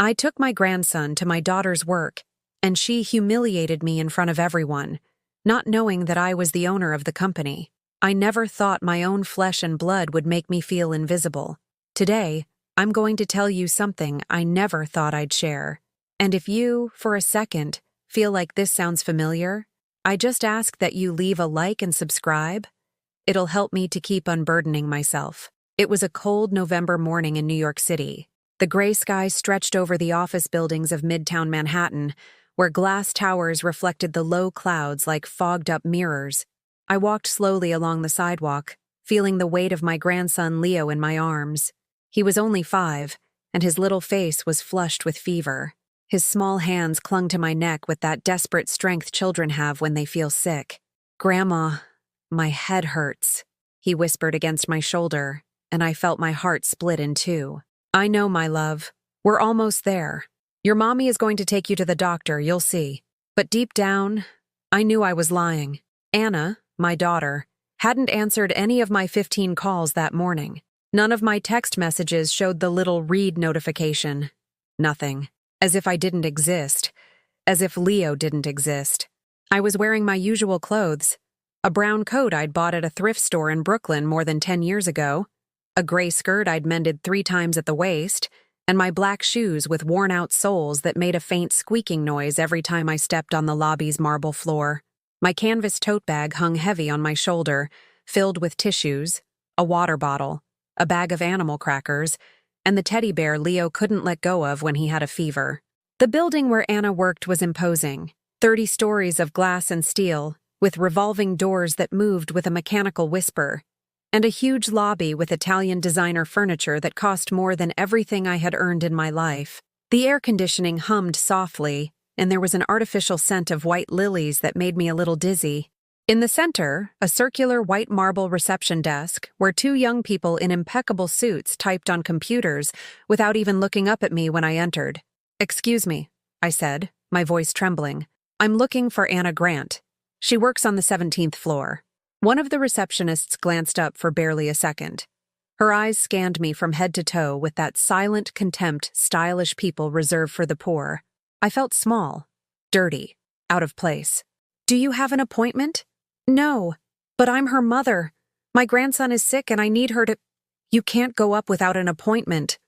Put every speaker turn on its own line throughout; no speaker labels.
I took my grandson to my daughter's work, and she humiliated me in front of everyone, not knowing that I was the owner of the company. I never thought my own flesh and blood would make me feel invisible. Today, I'm going to tell you something I never thought I'd share. And if you, for a second, feel like this sounds familiar, I just ask that you leave a like and subscribe. It'll help me to keep unburdening myself. It was a cold November morning in New York City. The gray sky stretched over the office buildings of Midtown Manhattan, where glass towers reflected the low clouds like fogged-up mirrors. I walked slowly along the sidewalk, feeling the weight of my grandson Leo in my arms. He was only 5, and his little face was flushed with fever. His small hands clung to my neck with that desperate strength children have when they feel sick. "Grandma, my head hurts," he whispered against my shoulder, and I felt my heart split in two. "I know, my love. We're almost there. Your mommy is going to take you to the doctor, you'll see." But deep down, I knew I was lying. Anna, my daughter, hadn't answered any of my 15 calls that morning. None of my text messages showed the little read notification. Nothing. As if I didn't exist. As if Leo didn't exist. I was wearing my usual clothes. A brown coat I'd bought at a thrift store in Brooklyn more than 10 years ago, a gray skirt I'd mended 3 times at the waist, and my black shoes with worn-out soles that made a faint squeaking noise every time I stepped on the lobby's marble floor. My canvas tote bag hung heavy on my shoulder, filled with tissues, a water bottle, a bag of animal crackers, and the teddy bear Leo couldn't let go of when he had a fever. The building where Anna worked was imposing, 30 stories of glass and steel, with revolving doors that moved with a mechanical whisper, and a huge lobby with Italian designer furniture that cost more than everything I had earned in my life. The air conditioning hummed softly, and there was an artificial scent of white lilies that made me a little dizzy. In the center, a circular white marble reception desk where 2 young people in impeccable suits typed on computers without even looking up at me when I entered. "Excuse me," I said, my voice trembling. "I'm looking for Anna Grant. She works on the 17th floor." One of the receptionists glanced up for barely a second. Her eyes scanned me from head to toe with that silent contempt stylish people reserve for the poor. I felt small, dirty, out of place. "Do you have an appointment?" "No, but I'm her mother. My grandson is sick and I need her to—" "You can't go up without an appointment."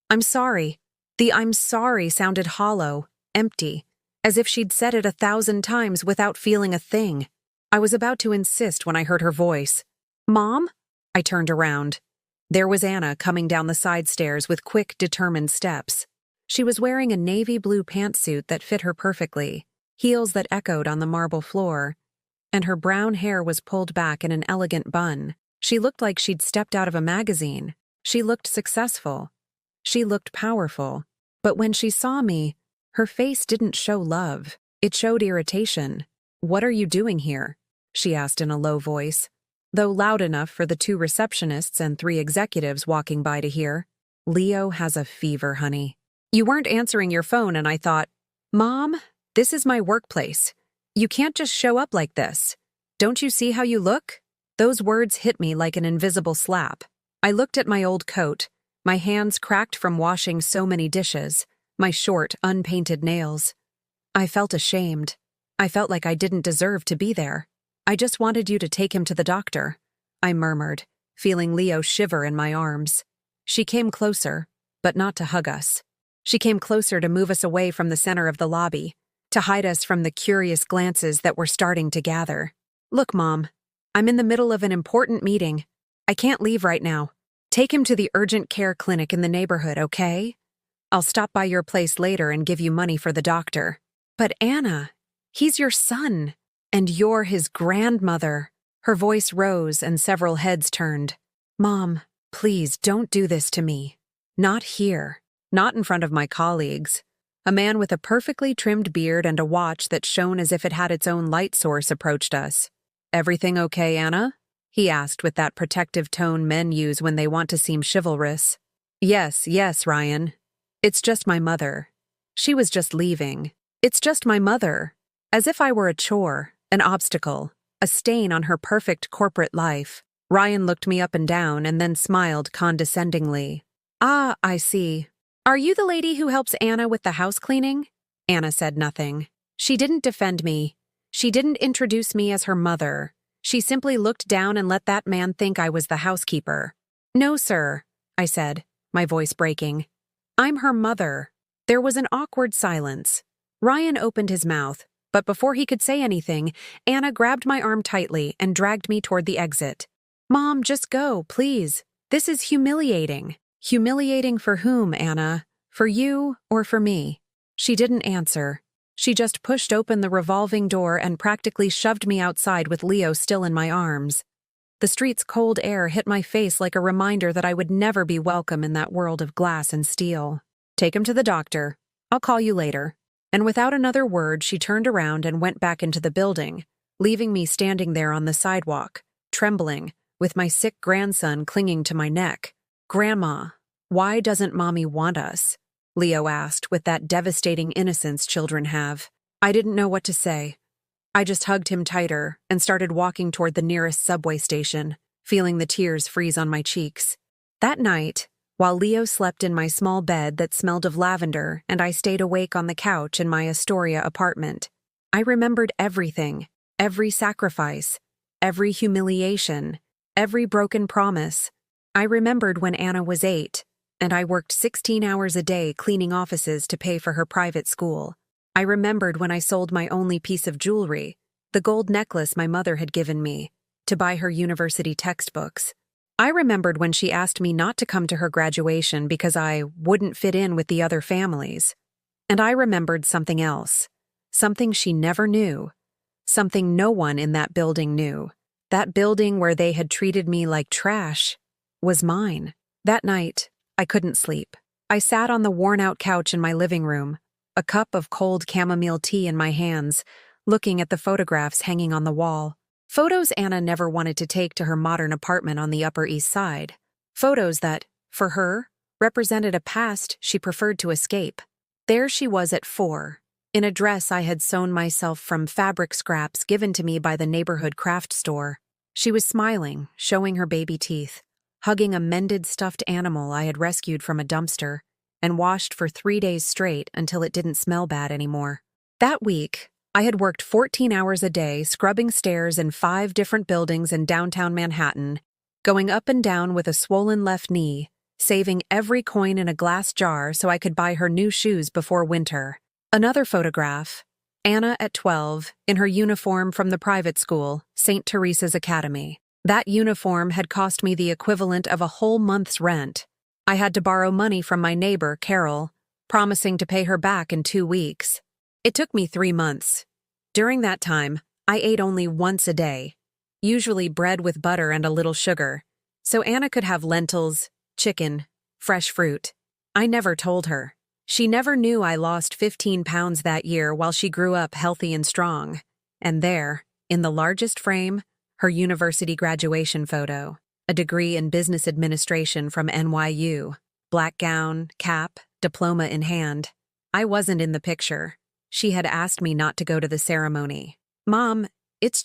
"I'm sorry." The "I'm sorry" sounded hollow, empty, as if she'd said it 1,000 times without feeling a thing. I was about to insist when I heard her voice. "Mom?" I turned around. There was Anna coming down the side stairs with quick, determined steps. She was wearing a navy blue pantsuit that fit her perfectly, heels that echoed on the marble floor, and her brown hair was pulled back in an elegant bun. She looked like she'd stepped out of a magazine. She looked successful. She looked powerful. But when she saw me, her face didn't show love. It showed irritation. "What are you doing here?" she asked in a low voice, though loud enough for the 2 receptionists and 3 executives walking by to hear. "Leo has a fever, honey. You weren't answering your phone and I thought, Mom, this is my workplace. You can't just show up like this. Don't you see how you look?" Those words hit me like an invisible slap. I looked at my old coat, my hands cracked from washing so many dishes, my short, unpainted nails. I felt ashamed. I felt like I didn't deserve to be there. "I just wanted you to take him to the doctor," I murmured, feeling Leo shiver in my arms. She came closer, but not to hug us. She came closer to move us away from the center of the lobby, to hide us from the curious glances that were starting to gather. "Look, Mom, I'm in the middle of an important meeting. I can't leave right now. Take him to the urgent care clinic in the neighborhood, okay? I'll stop by your place later and give you money for the doctor." "But Anna, he's your son, and you're his grandmother." Her voice rose and several heads turned. "Mom, please don't do this to me. Not here. Not in front of my colleagues." A man with a perfectly trimmed beard and a watch that shone as if it had its own light source approached us. "Everything okay, Anna?" he asked with that protective tone men use when they want to seem chivalrous. Yes, Ryan. It's just my mother. She was just leaving. It's just my mother." As if I were a chore, an obstacle, a stain on her perfect corporate life. Ryan looked me up and down and then smiled condescendingly. "Ah, I see. "Are you the lady who helps Anna with the house cleaning?" Anna said nothing. She didn't defend me. She didn't introduce me as her mother. She simply looked down and let that man think I was the housekeeper. "No, sir," I said, my voice breaking. "I'm her mother." There was an awkward silence. Ryan opened his mouth, but before he could say anything, Anna grabbed my arm tightly and dragged me toward the exit. "Mom, just go, please. This is humiliating." "Humiliating for whom, Anna? For you or for me?" She didn't answer. She just pushed open the revolving door and practically shoved me outside with Leo still in my arms. The street's cold air hit my face like a reminder that I would never be welcome in that world of glass and steel. "Take him to the doctor. I'll call you later." And without another word, she turned around and went back into the building, leaving me standing there on the sidewalk, trembling, with my sick grandson clinging to my neck. "Grandma, why doesn't Mommy want us?" Leo asked with that devastating innocence children have. I didn't know what to say. I just hugged him tighter and started walking toward the nearest subway station, feeling the tears freeze on my cheeks. That night, while Leo slept in my small bed that smelled of lavender and I stayed awake on the couch in my Astoria apartment, I remembered everything, every sacrifice, every humiliation, every broken promise. I remembered when Anna was 8, and I worked 16 hours a day cleaning offices to pay for her private school. I remembered when I sold my only piece of jewelry, the gold necklace my mother had given me, to buy her university textbooks. I remembered when she asked me not to come to her graduation because I wouldn't fit in with the other families. And I remembered something else, something she never knew, something no one in that building knew. That building where they had treated me like trash was mine. That night, I couldn't sleep. I sat on the worn-out couch in my living room, a cup of cold chamomile tea in my hands, looking at the photographs hanging on the wall. Photos Anna never wanted to take to her modern apartment on the Upper East Side. Photos that, for her, represented a past she preferred to escape. There she was at 4, in a dress I had sewn myself from fabric scraps given to me by the neighborhood craft store. She was smiling, showing her baby teeth, hugging a mended stuffed animal I had rescued from a dumpster and washed for 3 days straight until it didn't smell bad anymore. That week, I had worked 14 hours a day scrubbing stairs in 5 different buildings in downtown Manhattan, going up and down with a swollen left knee, saving every coin in a glass jar so I could buy her new shoes before winter. Another photograph, Anna at 12, in her uniform from the private school, St. Teresa's Academy. That uniform had cost me the equivalent of a whole month's rent. I had to borrow money from my neighbor, Carol, promising to pay her back in 2 weeks. It took me 3 months. During that time, I ate only once a day, usually bread with butter and a little sugar, so Anna could have lentils, chicken, fresh fruit. I never told her. She never knew I lost 15 pounds that year while she grew up healthy and strong. And there, in the largest frame, her university graduation photo, a degree in business administration from NYU, black gown, cap, diploma in hand. I wasn't in the picture. She had asked me not to go to the ceremony. "Mom, it's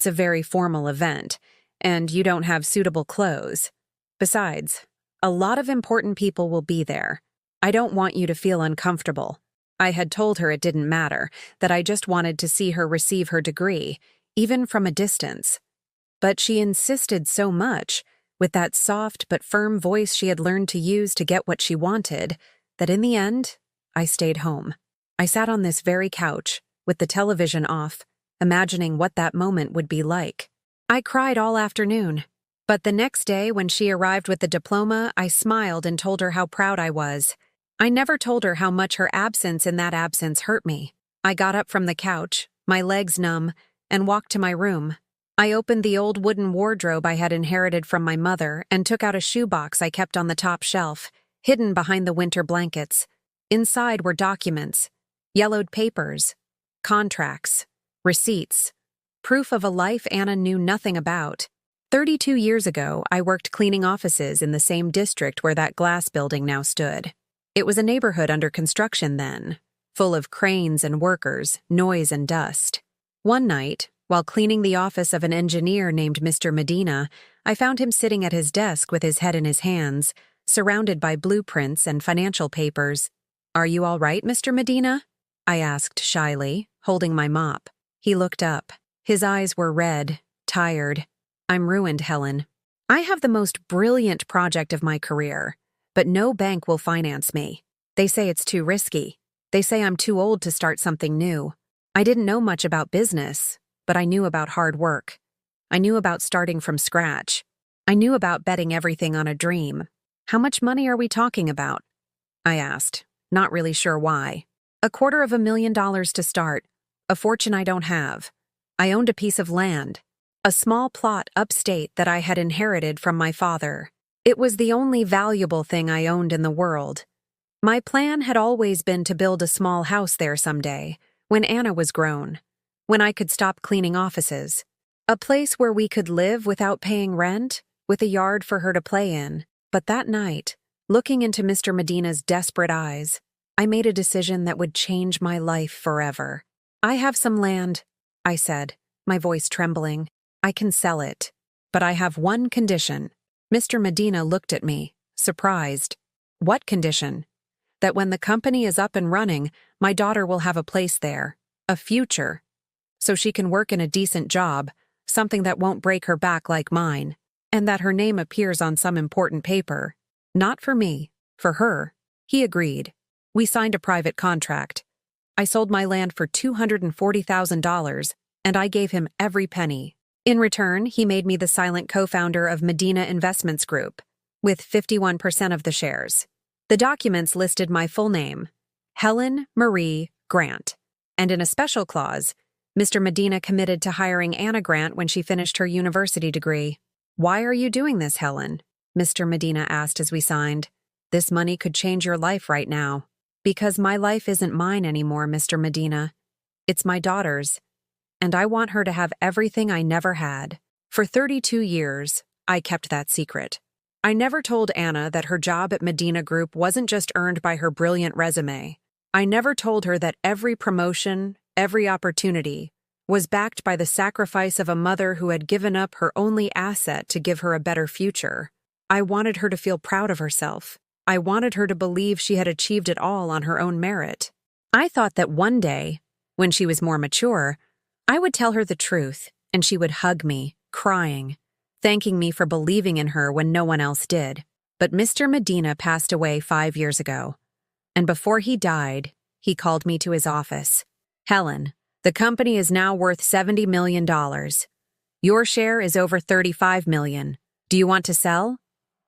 a very formal event, and you don't have suitable clothes. Besides, a lot of important people will be there. I don't want you to feel uncomfortable." I had told her it didn't matter, that I just wanted to see her receive her degree, even from a distance. But she insisted so much, with that soft but firm voice she had learned to use to get what she wanted, that in the end, I stayed home. I sat on this very couch, with the television off, imagining what that moment would be like. I cried all afternoon. But the next day, when she arrived with the diploma, I smiled and told her how proud I was. I never told her how much her absence in that absence hurt me. I got up from the couch, my legs numb, and walked to my room. I opened the old wooden wardrobe I had inherited from my mother and took out a shoebox I kept on the top shelf, hidden behind the winter blankets. Inside were documents, yellowed papers, contracts, receipts, proof of a life Anna knew nothing about. 32 years ago, I worked cleaning offices in the same district where that glass building now stood. It was a neighborhood under construction then, full of cranes and workers, noise and dust. One night, while cleaning the office of an engineer named Mr. Medina, I found him sitting at his desk with his head in his hands, surrounded by blueprints and financial papers. "Are you all right, Mr. Medina?" I asked shyly, holding my mop. He looked up. His eyes were red, tired. "I'm ruined, Helen. I have the most brilliant project of my career, but no bank will finance me. They say it's too risky. They say I'm too old to start something new. I didn't know much about business, but I knew about hard work. I knew about starting from scratch. I knew about betting everything on a dream. How much money are we talking about?" I asked, not really sure why. $250,000 to start, a fortune I don't have. I owned a piece of land, a small plot upstate that I had inherited from my father. It was the only valuable thing I owned in the world. My plan had always been to build a small house there someday, when Anna was grown, when I could stop cleaning offices. A place where we could live without paying rent, with a yard for her to play in. But that night, looking into Mr. Medina's desperate eyes, I made a decision that would change my life forever. "I have some land," I said, my voice trembling. "I can sell it. But I have one condition." Mr. Medina looked at me, surprised. "What condition?" "That when the company is up and running, my daughter will have a place there, a future, so she can work in a decent job, something that won't break her back like mine, and that her name appears on some important paper. Not for me, for her." He agreed. We signed a private contract. I sold my land for $240,000, and I gave him every penny. In return, he made me the silent co-founder of Medina Investments Group, with 51% of the shares. The documents listed my full name, Helen Marie Grant, and in a special clause, Mr. Medina committed to hiring Anna Grant when she finished her university degree. "Why are you doing this, Helen?" Mr. Medina asked as we signed. "This money could change your life right now." "Because my life isn't mine anymore, Mr. Medina. It's my daughter's, and I want her to have everything I never had." For 32 years, I kept that secret. I never told Anna that her job at Medina Group wasn't just earned by her brilliant resume. I never told her that every promotion, every opportunity, was backed by the sacrifice of a mother who had given up her only asset to give her a better future. I wanted her to feel proud of herself. I wanted her to believe she had achieved it all on her own merit. I thought that one day, when she was more mature, I would tell her the truth, and she would hug me, crying, thanking me for believing in her when no one else did. But Mr. Medina passed away 5 years ago, and before he died, he called me to his office. "Helen, the company is now worth $70 million. Your share is over $35 million. Do you want to sell?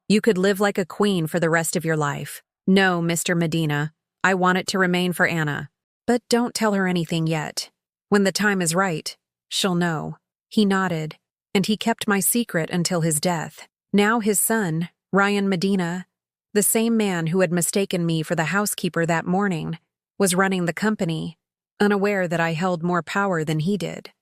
You could live like a queen for the rest of your life." "No, Mr. Medina. I want it to remain for Anna. But don't tell her anything yet. When the time is right, she'll know." He nodded, and he kept my secret until his death. Now his son, Ryan Medina, the same man who had mistaken me for the housekeeper that morning, was running the company, unaware that I held more power than he did,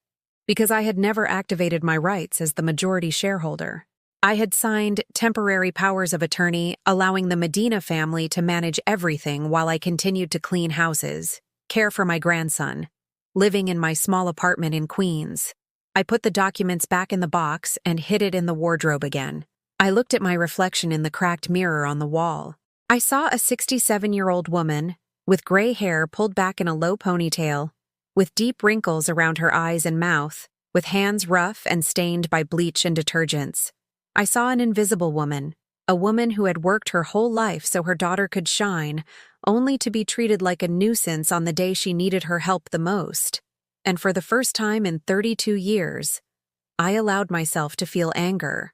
because I had never activated my rights as the majority shareholder. I had signed temporary powers of attorney allowing the Medina family to manage everything while I continued to clean houses, care for my grandson, living in my small apartment in Queens. I put the documents back in the box and hid it in the wardrobe again. I looked at my reflection in the cracked mirror on the wall. I saw a 67-year-old woman with gray hair pulled back in a low ponytail, with deep wrinkles around her eyes and mouth, with hands rough and stained by bleach and detergents. I saw an invisible woman, a woman who had worked her whole life so her daughter could shine, only to be treated like a nuisance on the day she needed her help the most. And for the first time in 32 years, I allowed myself to feel anger.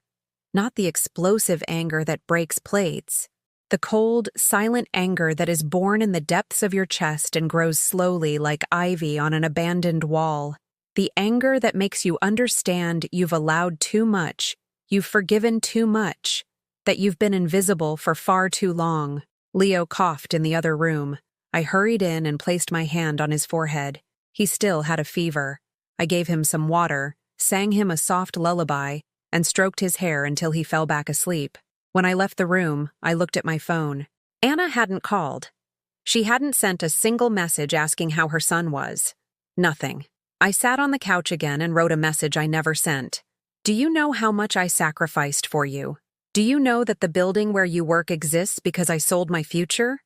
Not the explosive anger that breaks plates, the cold, silent anger that is born in the depths of your chest and grows slowly like ivy on an abandoned wall. The anger that makes you understand you've allowed too much, you've forgiven too much, that you've been invisible for far too long. Leo coughed in the other room. I hurried in and placed my hand on his forehead. He still had a fever. I gave him some water, sang him a soft lullaby, and stroked his hair until he fell back asleep. When I left the room, I looked at my phone. Anna hadn't called. She hadn't sent a single message asking how her son was. Nothing. I sat on the couch again and wrote a message I never sent. "Do you know how much I sacrificed for you? Do Do you know that the building where you work exists because I sold my future?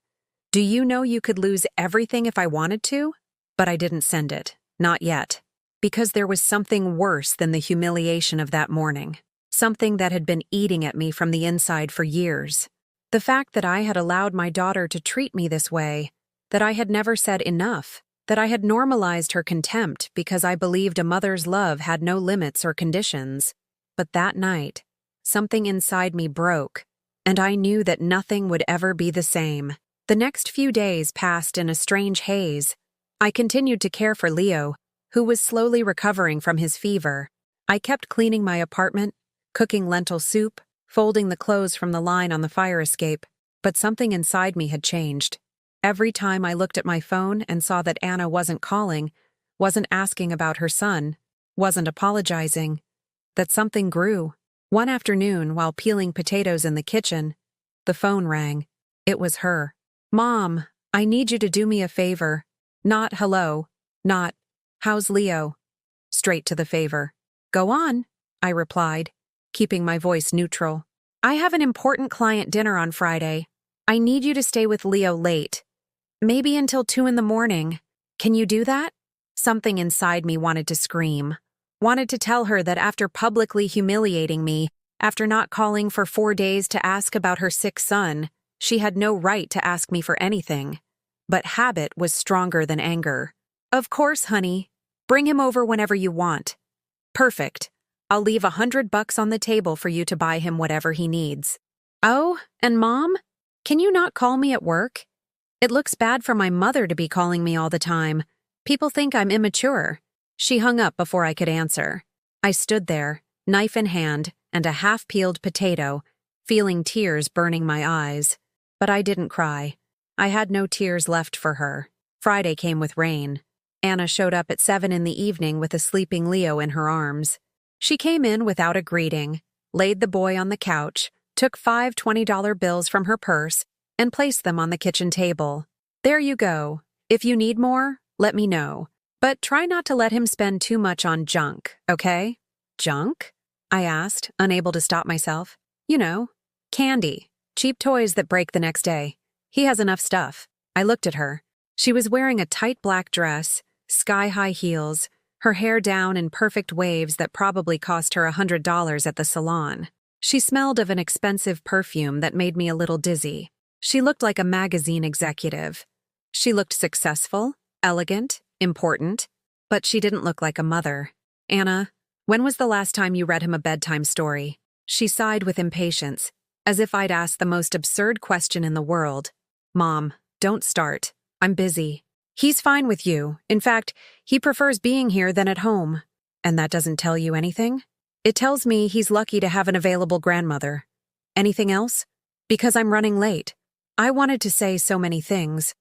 Do you know you could lose everything if I wanted to? But I didn't send it. Not yet. Because there was something worse than the humiliation of that morning. Something that had been eating at me from the inside for years. The fact that I had allowed my daughter to treat me this way, that I had never said enough, that I had normalized her contempt because I believed a mother's love had no limits or conditions. But that night, something inside me broke, and I knew that nothing would ever be the same. The next few days passed in a strange haze. I continued to care for Leo, who was slowly recovering from his fever. I kept cleaning my apartment, cooking lentil soup, folding the clothes from the line on the fire escape, but something inside me had changed. Every time I looked at my phone and saw that Anna wasn't calling, wasn't asking about her son, wasn't apologizing, that something grew. One afternoon, while peeling potatoes in the kitchen, the phone rang. It was her. "Mom, I need you to do me a favor." Not hello, not how's Leo? Straight to the favor. "Go on," I replied, keeping my voice neutral. "I have an important client dinner on Friday. I need you to stay with Leo late. Maybe until 2 in the morning. Can you do that?" Something inside me wanted to scream. Wanted to tell her that after publicly humiliating me, after not calling for 4 days to ask about her sick son, she had no right to ask me for anything. But habit was stronger than anger. "Of course, honey. Bring him over whenever you want." "Perfect. I'll leave $100 on the table for you to buy him whatever he needs." "Oh, and Mom? Can you not call me at work? It looks bad for my mother to be calling me all the time. People think I'm immature." She hung up before I could answer. I stood there, knife in hand and a half-peeled potato, feeling tears burning my eyes. But I didn't cry. I had no tears left for her. Friday came with rain. Anna showed up at 7 in the evening with a sleeping Leo in her arms. She came in without a greeting, laid the boy on the couch, took 5 $20 bills from her purse, and placed them on the kitchen table. "There you go. If you need more, let me know. But try not to let him spend too much on junk, okay?" "Junk?" I asked, unable to stop myself. "You know, candy. Cheap toys that break the next day. He has enough stuff." I looked at her. She was wearing a tight black dress, sky-high heels, her hair down in perfect waves that probably cost her $100 at the salon. She smelled of an expensive perfume that made me a little dizzy. She looked like a magazine executive. She looked successful, elegant, important, but she didn't look like a mother. "Anna, when was the last time you read him a bedtime story?" She sighed with impatience, as if I'd asked the most absurd question in the world. "Mom, don't start. I'm busy." "He's fine with you. In fact, he prefers being here than at home." "And that doesn't tell you anything?" "It tells me he's lucky to have an available grandmother." "Anything else?" "Because I'm running late." I wanted to say so many things.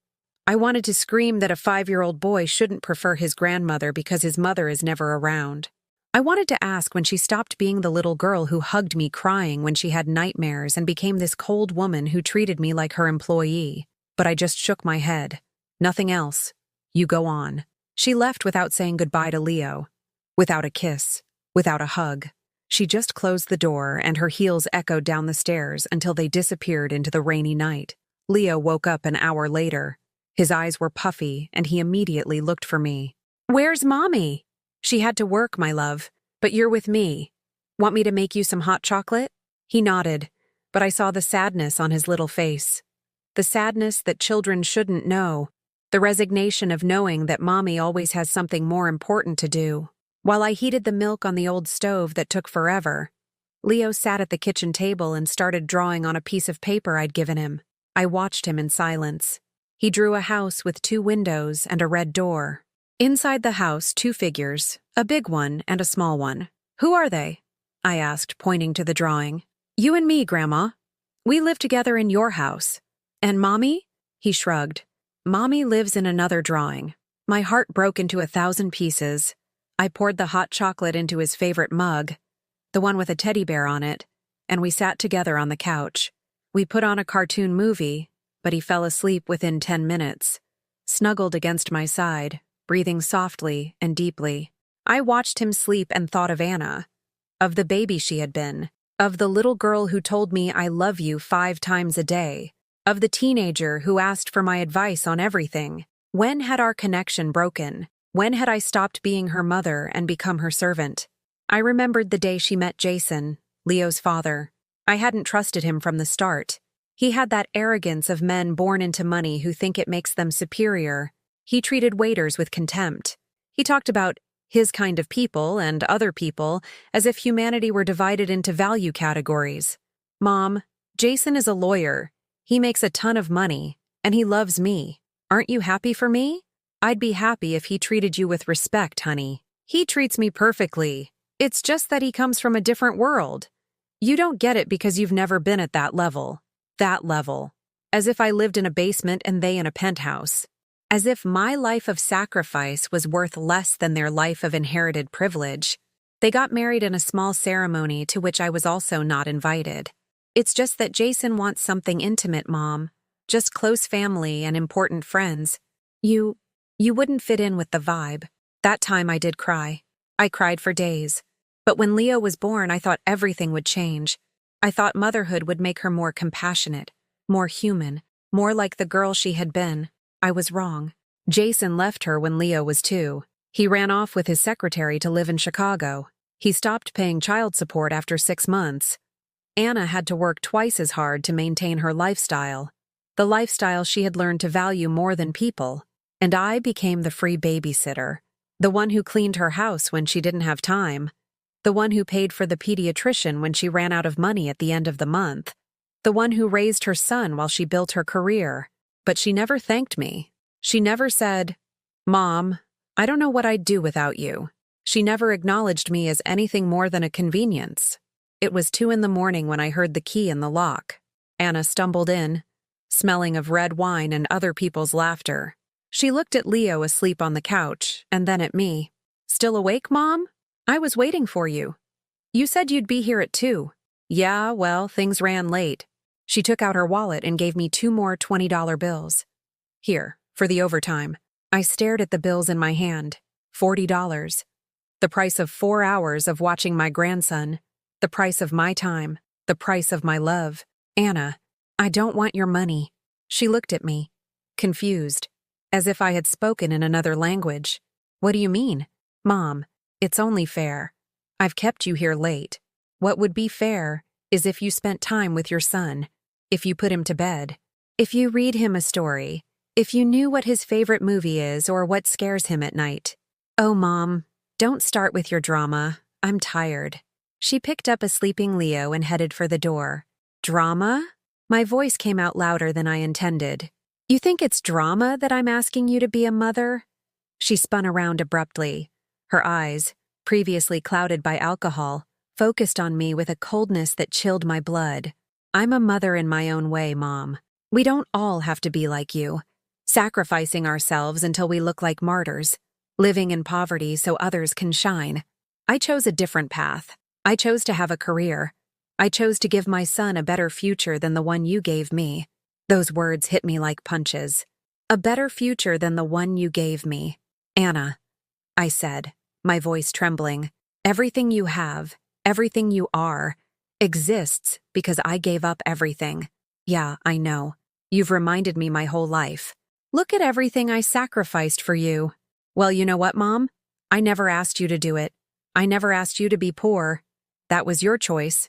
I wanted to scream that a 5-year-old boy shouldn't prefer his grandmother because his mother is never around. I wanted to ask when she stopped being the little girl who hugged me crying when she had nightmares and became this cold woman who treated me like her employee. But I just shook my head. "Nothing else. You go on." She left without saying goodbye to Leo. Without a kiss. Without a hug. She just closed the door and her heels echoed down the stairs until they disappeared into the rainy night. Leo woke up an hour later. His eyes were puffy, and he immediately looked for me. "Where's Mommy?" "She had to work, my love. But you're with me. Want me to make you some hot chocolate?" He nodded, but I saw the sadness on his little face. The sadness that children shouldn't know. The resignation of knowing that Mommy always has something more important to do. While I heated the milk on the old stove that took forever, Leo sat at the kitchen table and started drawing on a piece of paper I'd given him. I watched him in silence. He drew a house with 2 windows and a red door. Inside the house, 2 figures, a big one and a small one. "Who are they?" I asked, pointing to the drawing. "You and me, Grandma. We live together in your house." "And Mommy?" He shrugged. "Mommy lives in another drawing." My heart broke into 1,000 pieces. I poured the hot chocolate into his favorite mug, the one with a teddy bear on it, and we sat together on the couch. We put on a cartoon movie, but he fell asleep within 10 minutes, snuggled against my side, breathing softly and deeply. I watched him sleep and thought of Anna, of the baby she had been, Of the little girl who told me I love you 5 times a day. Of the teenager who asked for my advice on everything. When had our connection broken? When had I stopped being her mother and become her servant? I remembered the day she met Jason, Leo's father. I hadn't trusted him from the start. He had that arrogance of men born into money who think it makes them superior. He treated waiters with contempt. He talked about his kind of people and other people as if humanity were divided into value categories. Mom, Jason is a lawyer. He makes a ton of money, and he loves me. Aren't you happy for me? I'd be happy if he treated you with respect, honey. He treats me perfectly. It's just that he comes from a different world. You don't get it because you've never been at that level. That level. As if I lived in a basement and they in a penthouse. As if my life of sacrifice was worth less than their life of inherited privilege. They got married in a small ceremony to which I was also not invited. It's just that Jason wants something intimate, Mom. Just close family and important friends. You wouldn't fit in with the vibe. That time I did cry. I cried for days. But when Leo was born, I thought everything would change. I thought motherhood would make her more compassionate, more human, more like the girl she had been. I was wrong. Jason left her when Leo was 2. He ran off with his secretary to live in Chicago. He stopped paying child support after 6 months. Anna had to work twice as hard to maintain her lifestyle, the lifestyle she had learned to value more than people, and I became the free babysitter, the one who cleaned her house when she didn't have time, the one who paid for the pediatrician when she ran out of money at the end of the month, the one who raised her son while she built her career. But she never thanked me. She never said, Mom, I don't know what I'd do without you. She never acknowledged me as anything more than a convenience. It was 2 a.m. when I heard the key in the lock. Anna stumbled in, smelling of red wine and other people's laughter. She looked at Leo asleep on the couch, and then at me. Still awake, Mom? I was waiting for you. You said you'd be here at 2. Yeah, well, things ran late. She took out her wallet and gave me 2 more $20 bills. Here, for the overtime. I stared at the bills in my hand. $40. The price of 4 hours of watching my grandson. The price of my time. The price of my love. Anna, I don't want your money. She looked at me, confused, as if I had spoken in another language. What do you mean? Mom, it's only fair. I've kept you here late. What would be fair is if you spent time with your son. If you put him to bed, if you read him a story, if you knew what his favorite movie is or what scares him at night. Oh, Mom, don't start with your drama. I'm tired. She picked up a sleeping Leo and headed for the door. Drama? My voice came out louder than I intended. You think it's drama that I'm asking you to be a mother? She spun around abruptly. Her eyes, previously clouded by alcohol, focused on me with a coldness that chilled my blood. I'm a mother in my own way, Mom. We don't all have to be like you, sacrificing ourselves until we look like martyrs, living in poverty so others can shine. I chose a different path. I chose to have a career. I chose to give my son a better future than the one you gave me. Those words hit me like punches. A better future than the one you gave me. Anna, I said, my voice trembling, everything you have, everything you are, exists because I gave up everything. Yeah, I know. You've reminded me my whole life. Look at everything I sacrificed for you. Well, you know what, Mom? I never asked you to do it. I never asked you to be poor. That was your choice.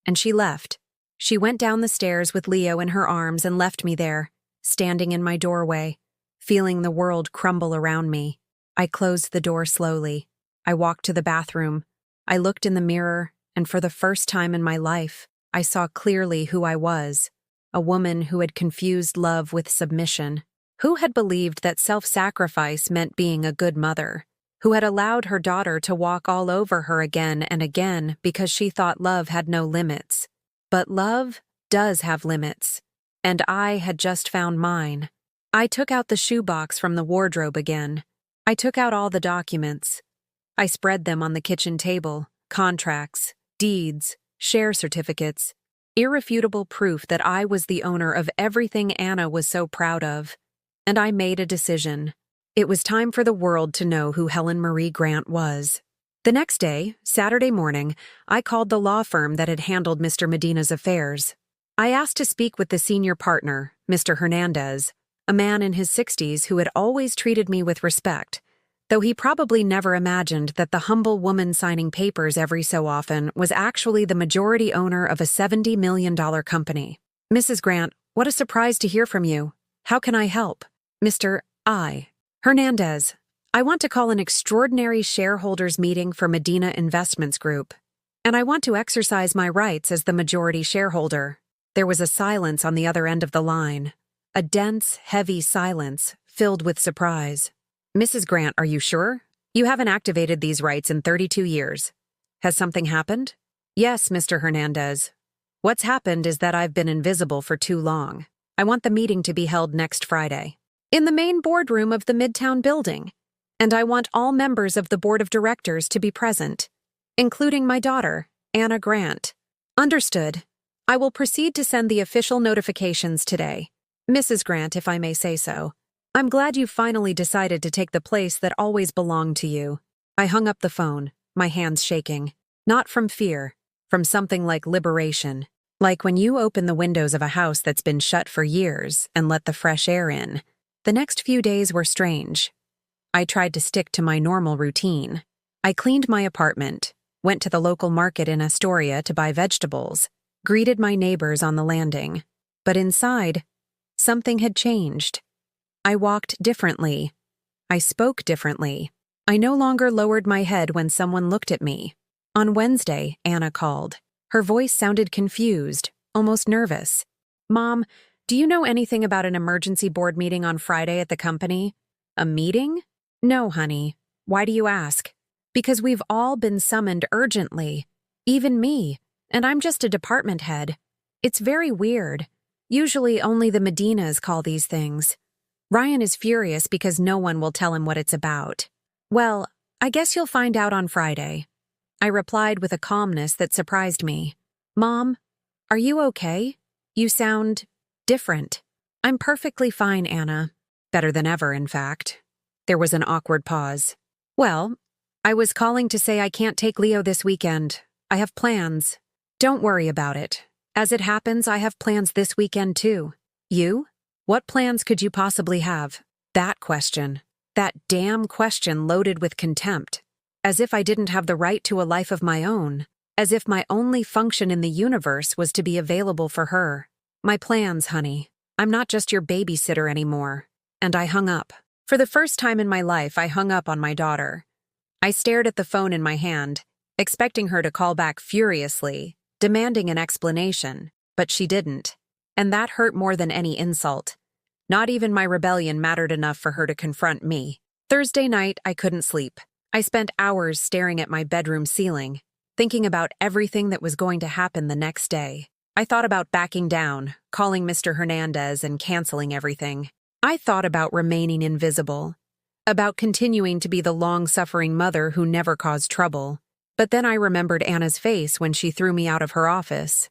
And she left. She went down the stairs with Leo in her arms and left me there, standing in my doorway, feeling the world crumble around me. I closed the door slowly. I walked to the bathroom. I looked in the mirror, and for the first time in my life, I saw clearly who I was, a woman who had confused love with submission, who had believed that self-sacrifice meant being a good mother, who had allowed her daughter to walk all over her again and again because she thought love had no limits. But love does have limits, and I had just found mine. I took out the shoebox from the wardrobe again. I took out all the documents. I spread them on the kitchen table, contracts, deeds, share certificates, irrefutable proof that I was the owner of everything Anna was so proud of. And I made a decision. It was time for the world to know who Helen Marie Grant was. The next day, Saturday morning, I called the law firm that had handled Mr. Medina's affairs. I asked to speak with the senior partner, Mr. Hernandez, a man in his 60s who had always treated me with respect, though he probably never imagined that the humble woman signing papers every so often was actually the majority owner of a $70 million company. Mrs. Grant, what a surprise to hear from you. How can I help? Mr. Hernandez. I want to call an extraordinary shareholders meeting for Medina Investments Group, and I want to exercise my rights as the majority shareholder. There was a silence on the other end of the line, a dense, heavy silence filled with surprise. Mrs. Grant, are you sure? You haven't activated these rights in 32 years. Has something happened? Yes, Mr. Hernandez. What's happened is that I've been invisible for too long. I want the meeting to be held next Friday, in the main boardroom of the Midtown building. And I want all members of the board of directors to be present, including my daughter, Anna Grant. Understood. I will proceed to send the official notifications today. Mrs. Grant, if I may say so, I'm glad you finally decided to take the place that always belonged to you. I hung up the phone, my hands shaking. Not from fear, from something like liberation. Like when you open the windows of a house that's been shut for years and let the fresh air in. The next few days were strange. I tried to stick to my normal routine. I cleaned my apartment, went to the local market in Astoria to buy vegetables, greeted my neighbors on the landing. But inside, something had changed. I walked differently. I spoke differently. I no longer lowered my head when someone looked at me. On Wednesday, Anna called. Her voice sounded confused, almost nervous. Mom, do you know anything about an emergency board meeting on Friday at the company? A meeting? No, honey. Why do you ask? Because we've all been summoned urgently. Even me. And I'm just a department head. It's very weird. Usually only the Medinas call these things. Ryan is furious because no one will tell him what it's about. Well, I guess you'll find out on Friday. I replied with a calmness that surprised me. Mom, are you okay? You sound different. I'm perfectly fine, Anna. Better than ever, in fact. There was an awkward pause. Well, I was calling to say I can't take Leo this weekend. I have plans. Don't worry about it. As it happens, I have plans this weekend too. You? What plans could you possibly have? That question. That damn question loaded with contempt. As if I didn't have the right to a life of my own. As if my only function in the universe was to be available for her. My plans, honey. I'm not just your babysitter anymore. And I hung up. For the first time in my life, I hung up on my daughter. I stared at the phone in my hand, expecting her to call back furiously, demanding an explanation, but she didn't. And that hurt more than any insult. Not even my rebellion mattered enough for her to confront me. Thursday night, I couldn't sleep. I spent hours staring at my bedroom ceiling, thinking about everything that was going to happen the next day. I thought about backing down, calling Mr. Hernandez and canceling everything. I thought about remaining invisible, about continuing to be the long-suffering mother who never caused trouble. But then I remembered Anna's face when she threw me out of her office.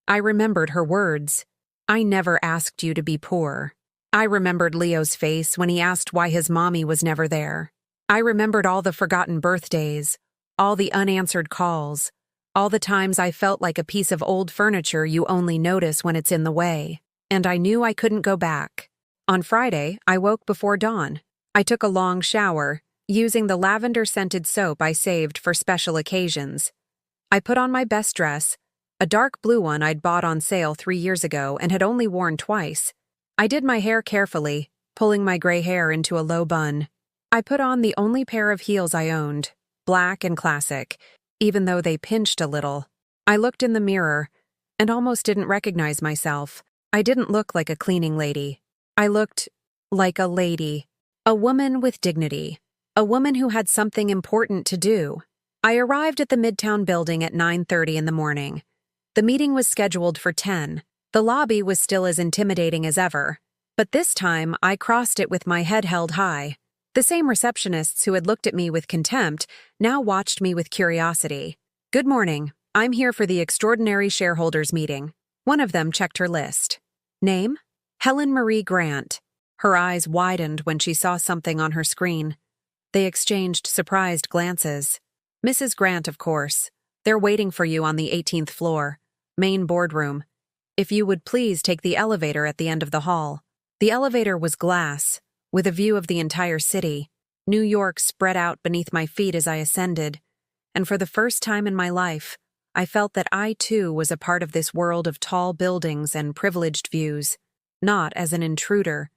I remembered her words. I never asked you to be poor. I remembered Leo's face when he asked why his mommy was never there. I remembered all the forgotten birthdays, all the unanswered calls, all the times I felt like a piece of old furniture you only notice when it's in the way. And I knew I couldn't go back. On Friday, I woke before dawn. I took a long shower, using the lavender-scented soap I saved for special occasions. I put on my best dress, a dark blue one I'd bought on sale 3 years ago and had only worn twice. I did my hair carefully, pulling my gray hair into a low bun. I put on the only pair of heels I owned, black and classic, even though they pinched a little. I looked in the mirror and almost didn't recognize myself. I didn't look like a cleaning lady. I looked like a lady, a woman with dignity, a woman who had something important to do. I arrived at the Midtown building at 9:30 in the morning. The meeting was scheduled for 10. The lobby was still as intimidating as ever, but this time I crossed it with my head held high. The same receptionists who had looked at me with contempt now watched me with curiosity. Good morning. I'm here for the extraordinary shareholders meeting. One of them checked her list. Name? Helen Marie Grant. Her eyes widened when she saw something on her screen. They exchanged surprised glances. Mrs. Grant, of course. They're waiting for you on the 18th floor, main boardroom. If you would please take the elevator at the end of the hall. The elevator was glass, with a view of the entire city. New York spread out beneath my feet as I ascended, and for the first time in my life, I felt that I too was a part of this world of tall buildings and privileged views, not as an intruder,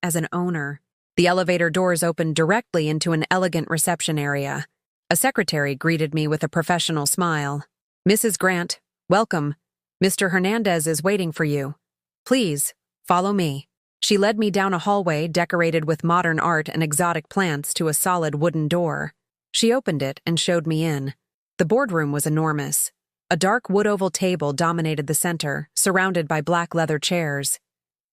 as an owner. The elevator doors opened directly into an elegant reception area. A secretary greeted me with a professional smile. "Mrs. Grant, welcome. Mr. Hernandez is waiting for you. Please, follow me." She led me down a hallway decorated with modern art and exotic plants to a solid wooden door. She opened it and showed me in. The boardroom was enormous. A dark wood-oval table dominated the center, surrounded by black leather chairs.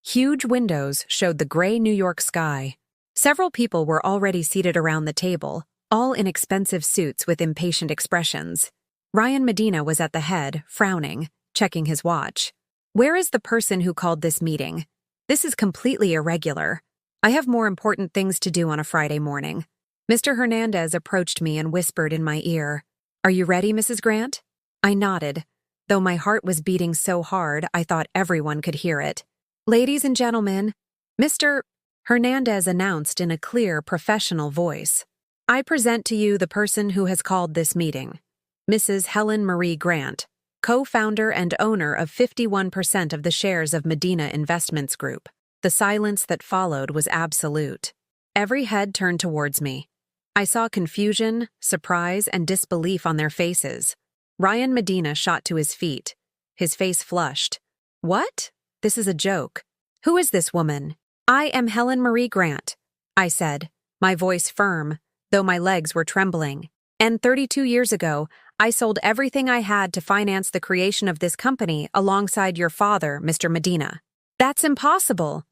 Huge windows showed the gray New York sky. Several people were already seated around the table, all in expensive suits with impatient expressions. Ryan Medina was at the head, frowning, checking his watch. "Where is the person who called this meeting? This is completely irregular. I have more important things to do on a Friday morning." Mr. Hernandez approached me and whispered in my ear, "Are you ready, Mrs. Grant?" I nodded, though my heart was beating so hard I thought everyone could hear it. "Ladies and gentlemen," Mr. Hernandez announced in a clear, professional voice, "I present to you the person who has called this meeting, Mrs. Helen Marie Grant, co-founder and owner of 51% of the shares of Medina Investments Group." The silence that followed was absolute. Every head turned towards me. I saw confusion, surprise, and disbelief on their faces. Ryan Medina shot to his feet. His face flushed. "What? This is a joke. Who is this woman?" "I am Helen Marie Grant," I said, my voice firm, though my legs were trembling. "And 32 years ago, I sold everything I had to finance the creation of this company alongside your father, Mr. Medina." "That's impossible.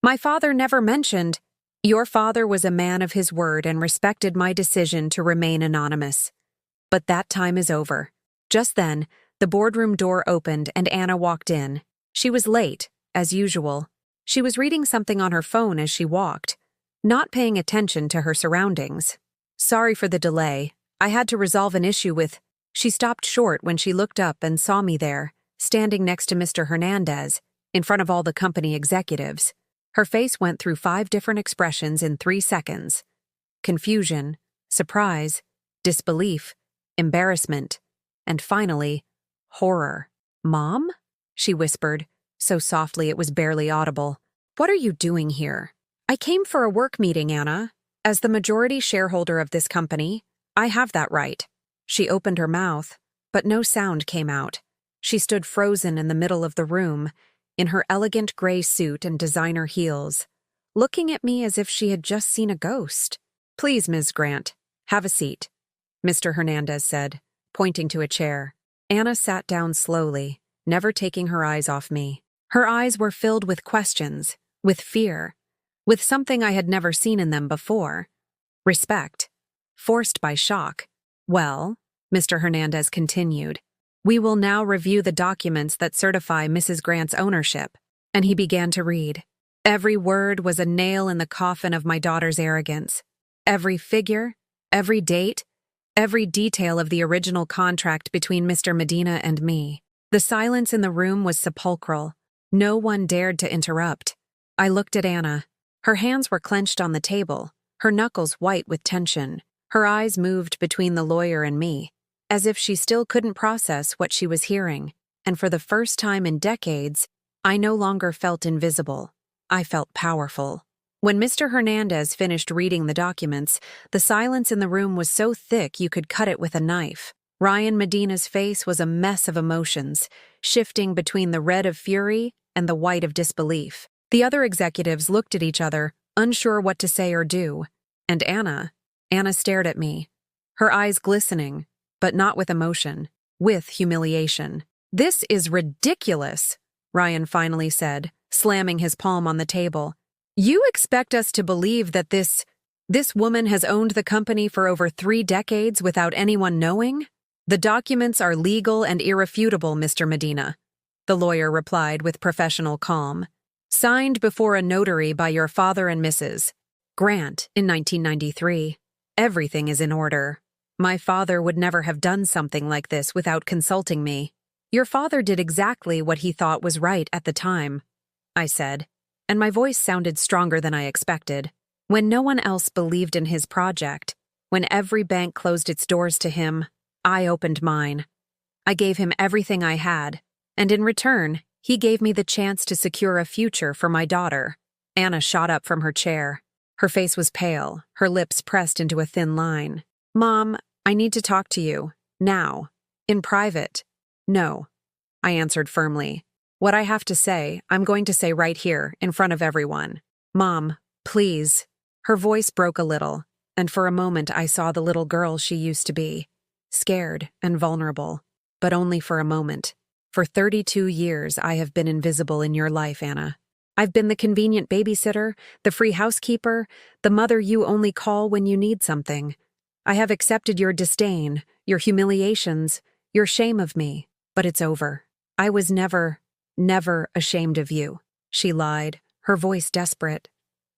My father never mentioned—" "Your father was a man of his word and respected my decision to remain anonymous. But that time is over." Just then, the boardroom door opened and Anna walked in. She was late, as usual. She was reading something on her phone as she walked, not paying attention to her surroundings. "Sorry for the delay. I had to resolve an issue with—" She stopped short when she looked up and saw me there, standing next to Mr. Hernandez, in front of all the company executives. Her face went through 5 different expressions in 3 seconds. Confusion, surprise, disbelief, embarrassment, and finally, horror. "Mom?" she whispered, so softly it was barely audible. "What are you doing here?" "I came for a work meeting, Anna. As the majority shareholder of this company, I have that right." She opened her mouth, but no sound came out. She stood frozen in the middle of the room, in her elegant gray suit and designer heels, looking at me as if she had just seen a ghost. "Please, Ms. Grant, have a seat," Mr. Hernandez said, pointing to a chair. Anna sat down slowly, never taking her eyes off me. Her eyes were filled with questions, with fear, with something I had never seen in them before. Respect, forced by shock. "Well," Mr. Hernandez continued, "we will now review the documents that certify Mrs. Grant's ownership." And he began to read. Every word was a nail in the coffin of my daughter's arrogance. Every figure, every date, every detail of the original contract between Mr. Medina and me. The silence in the room was sepulchral. No one dared to interrupt. I looked at Anna. Her hands were clenched on the table, her knuckles white with tension. Her eyes moved between the lawyer and me, as if she still couldn't process what she was hearing. And for the first time in decades, I no longer felt invisible. I felt powerful. When Mr. Hernandez finished reading the documents, the silence in the room was so thick you could cut it with a knife. Ryan Medina's face was a mess of emotions, shifting between the red of fury and the white of disbelief. The other executives looked at each other, unsure what to say or do. And Anna stared at me, her eyes glistening, but not with emotion, with humiliation. "This is ridiculous," Ryan finally said, slamming his palm on the table. "You expect us to believe that this woman has owned the company for over 3 decades without anyone knowing?" "The documents are legal and irrefutable, Mr. Medina," the lawyer replied with professional calm. "Signed before a notary by your father and Mrs. Grant in 1993. Everything is in order." My father would never have done something like this without consulting me. Your father did exactly what he thought was right at the time, I said, and my voice sounded stronger than I expected. When no one else believed in his project, when every bank closed its doors to him, I opened mine. I gave him everything I had, and in return, he gave me the chance to secure a future for my daughter. Anna shot up from her chair. Her face was pale, her lips pressed into a thin line. Mom, I need to talk to you. Now. In private. No, I answered firmly. What I have to say, I'm going to say right here, in front of everyone. Mom, please. Her voice broke a little, and for a moment I saw the little girl she used to be. Scared and vulnerable. But only for a moment. For 32 years I have been invisible in your life, Anna. I've been the convenient babysitter, the free housekeeper, the mother you only call when you need something. I have accepted your disdain, your humiliations, your shame of me, but it's over. I was never ashamed of you, she lied, her voice desperate.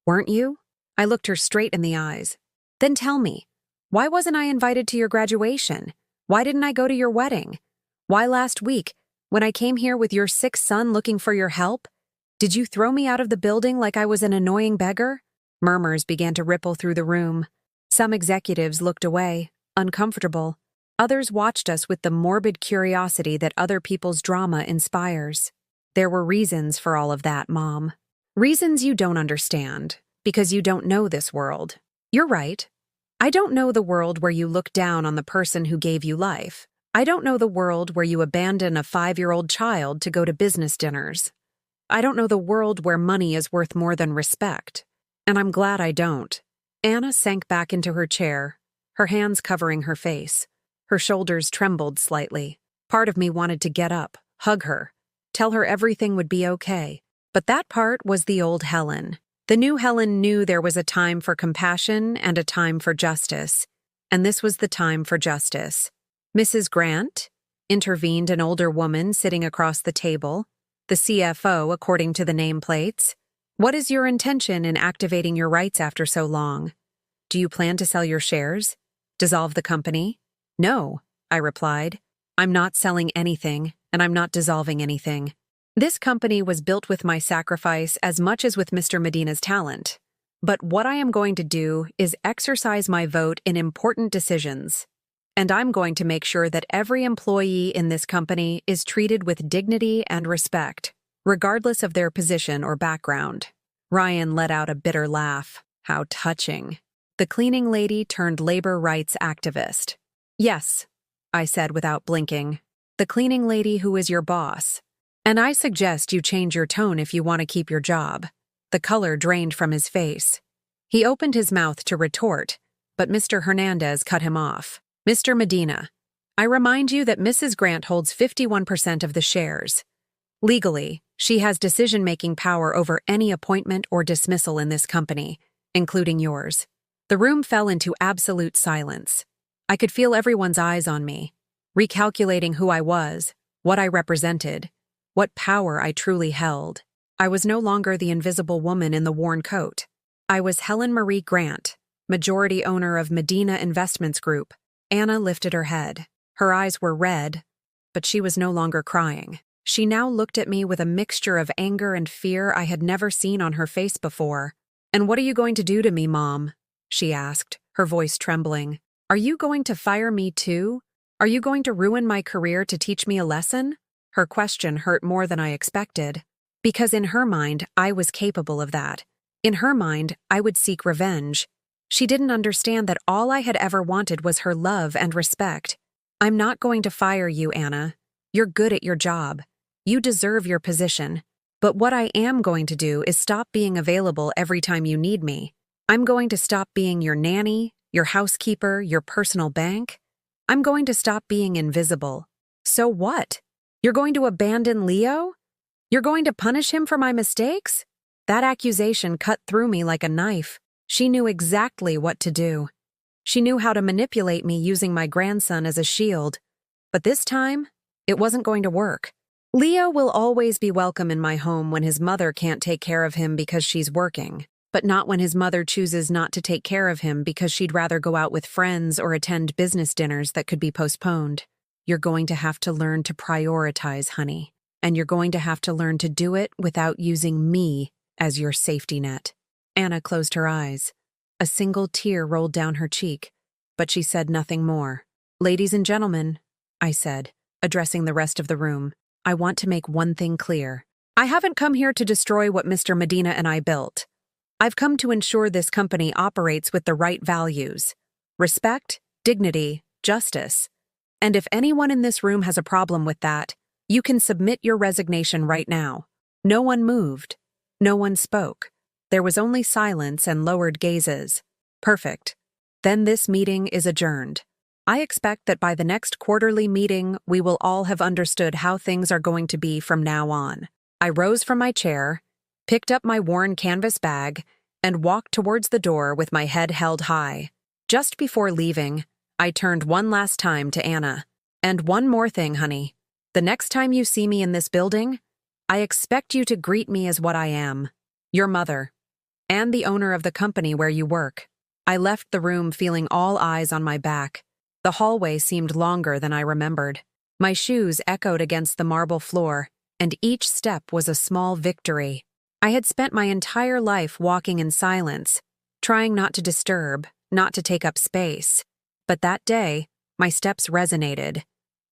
Weren't you? I looked her straight in the eyes. Then tell me, why wasn't I invited to your graduation? Why didn't I go to your wedding? Why last week, when I came here with your sick son looking for your help? Did you throw me out of the building like I was an annoying beggar? Murmurs began to ripple through the room. Some executives looked away, uncomfortable. Others watched us with the morbid curiosity that other people's drama inspires. There were reasons for all of that, Mom. Reasons you don't understand, because you don't know this world. You're right. I don't know the world where you look down on the person who gave you life. I don't know the world where you abandon a 5-year-old child to go to business dinners. I don't know the world where money is worth more than respect. And I'm glad I don't. Anna sank back into her chair, her hands covering her face. Her shoulders trembled slightly. Part of me wanted to get up, hug her, tell her everything would be okay. But that part was the old Helen. The new Helen knew there was a time for compassion and a time for justice. And this was the time for justice. Mrs. Grant, intervened an older woman sitting across the table, the CFO according to the nameplates. What is your intention in activating your rights after so long? Do you plan to sell your shares? Dissolve the company? No, I replied. I'm not selling anything, and I'm not dissolving anything. This company was built with my sacrifice as much as with Mr. Medina's talent. But what I am going to do is exercise my vote in important decisions. And I'm going to make sure that every employee in this company is treated with dignity and respect, regardless of their position or background. Ryan let out a bitter laugh. How touching. The cleaning lady turned labor rights activist. Yes, I said without blinking. The cleaning lady who is your boss. And I suggest you change your tone if you want to keep your job. The color drained from his face. He opened his mouth to retort, but Mr. Hernandez cut him off. Mr. Medina, I remind you that Mrs. Grant holds 51% of the shares. Legally, she has decision-making power over any appointment or dismissal in this company, including yours. The room fell into absolute silence. I could feel everyone's eyes on me, recalculating who I was, what I represented, what power I truly held. I was no longer the invisible woman in the worn coat. I was Helen Marie Grant, majority owner of Medina Investments Group. Anna lifted her head. Her eyes were red, but she was no longer crying. She now looked at me with a mixture of anger and fear I had never seen on her face before. And what are you going to do to me, Mom? She asked, her voice trembling. Are you going to fire me too? Are you going to ruin my career to teach me a lesson? Her question hurt more than I expected. Because in her mind, I was capable of that. In her mind, I would seek revenge. She didn't understand that all I had ever wanted was her love and respect. I'm not going to fire you, Anna. You're good at your job. You deserve your position. But what I am going to do is stop being available every time you need me. I'm going to stop being your nanny, your housekeeper, your personal bank. I'm going to stop being invisible. So what? You're going to abandon Leo? You're going to punish him for my mistakes? That accusation cut through me like a knife. She knew exactly what to do. She knew how to manipulate me using my grandson as a shield. But this time, it wasn't going to work. Leo will always be welcome in my home when his mother can't take care of him because she's working. but not when his mother chooses not to take care of him because she'd rather go out with friends or attend business dinners that could be postponed. You're going to have to learn to prioritize, honey, and you're going to have to learn to do it without using me as your safety net. Anna closed her eyes. A single tear rolled down her cheek, but she said nothing more. Ladies and gentlemen, I said, addressing the rest of the room, I want to make one thing clear. I haven't come here to destroy what Mr. Medina and I built. I've come to ensure this company operates with the right values: respect, dignity, justice. And if anyone in this room has a problem with that, you can submit your resignation right now. No one moved. No one spoke. There was only silence and lowered gazes. Perfect. Then this meeting is adjourned. I expect that by the next quarterly meeting, we will all have understood how things are going to be from now on. I rose from my chair, picked up my worn canvas bag, and walked towards the door with my head held high. Just before leaving, I turned one last time to Anna. And one more thing, honey. The next time you see me in this building, I expect you to greet me as what I am, your mother, and the owner of the company where you work. I left the room feeling all eyes on my back. The hallway seemed longer than I remembered. My shoes echoed against the marble floor, and each step was a small victory. I had spent my entire life walking in silence, trying not to disturb, not to take up space. But that day, my steps resonated,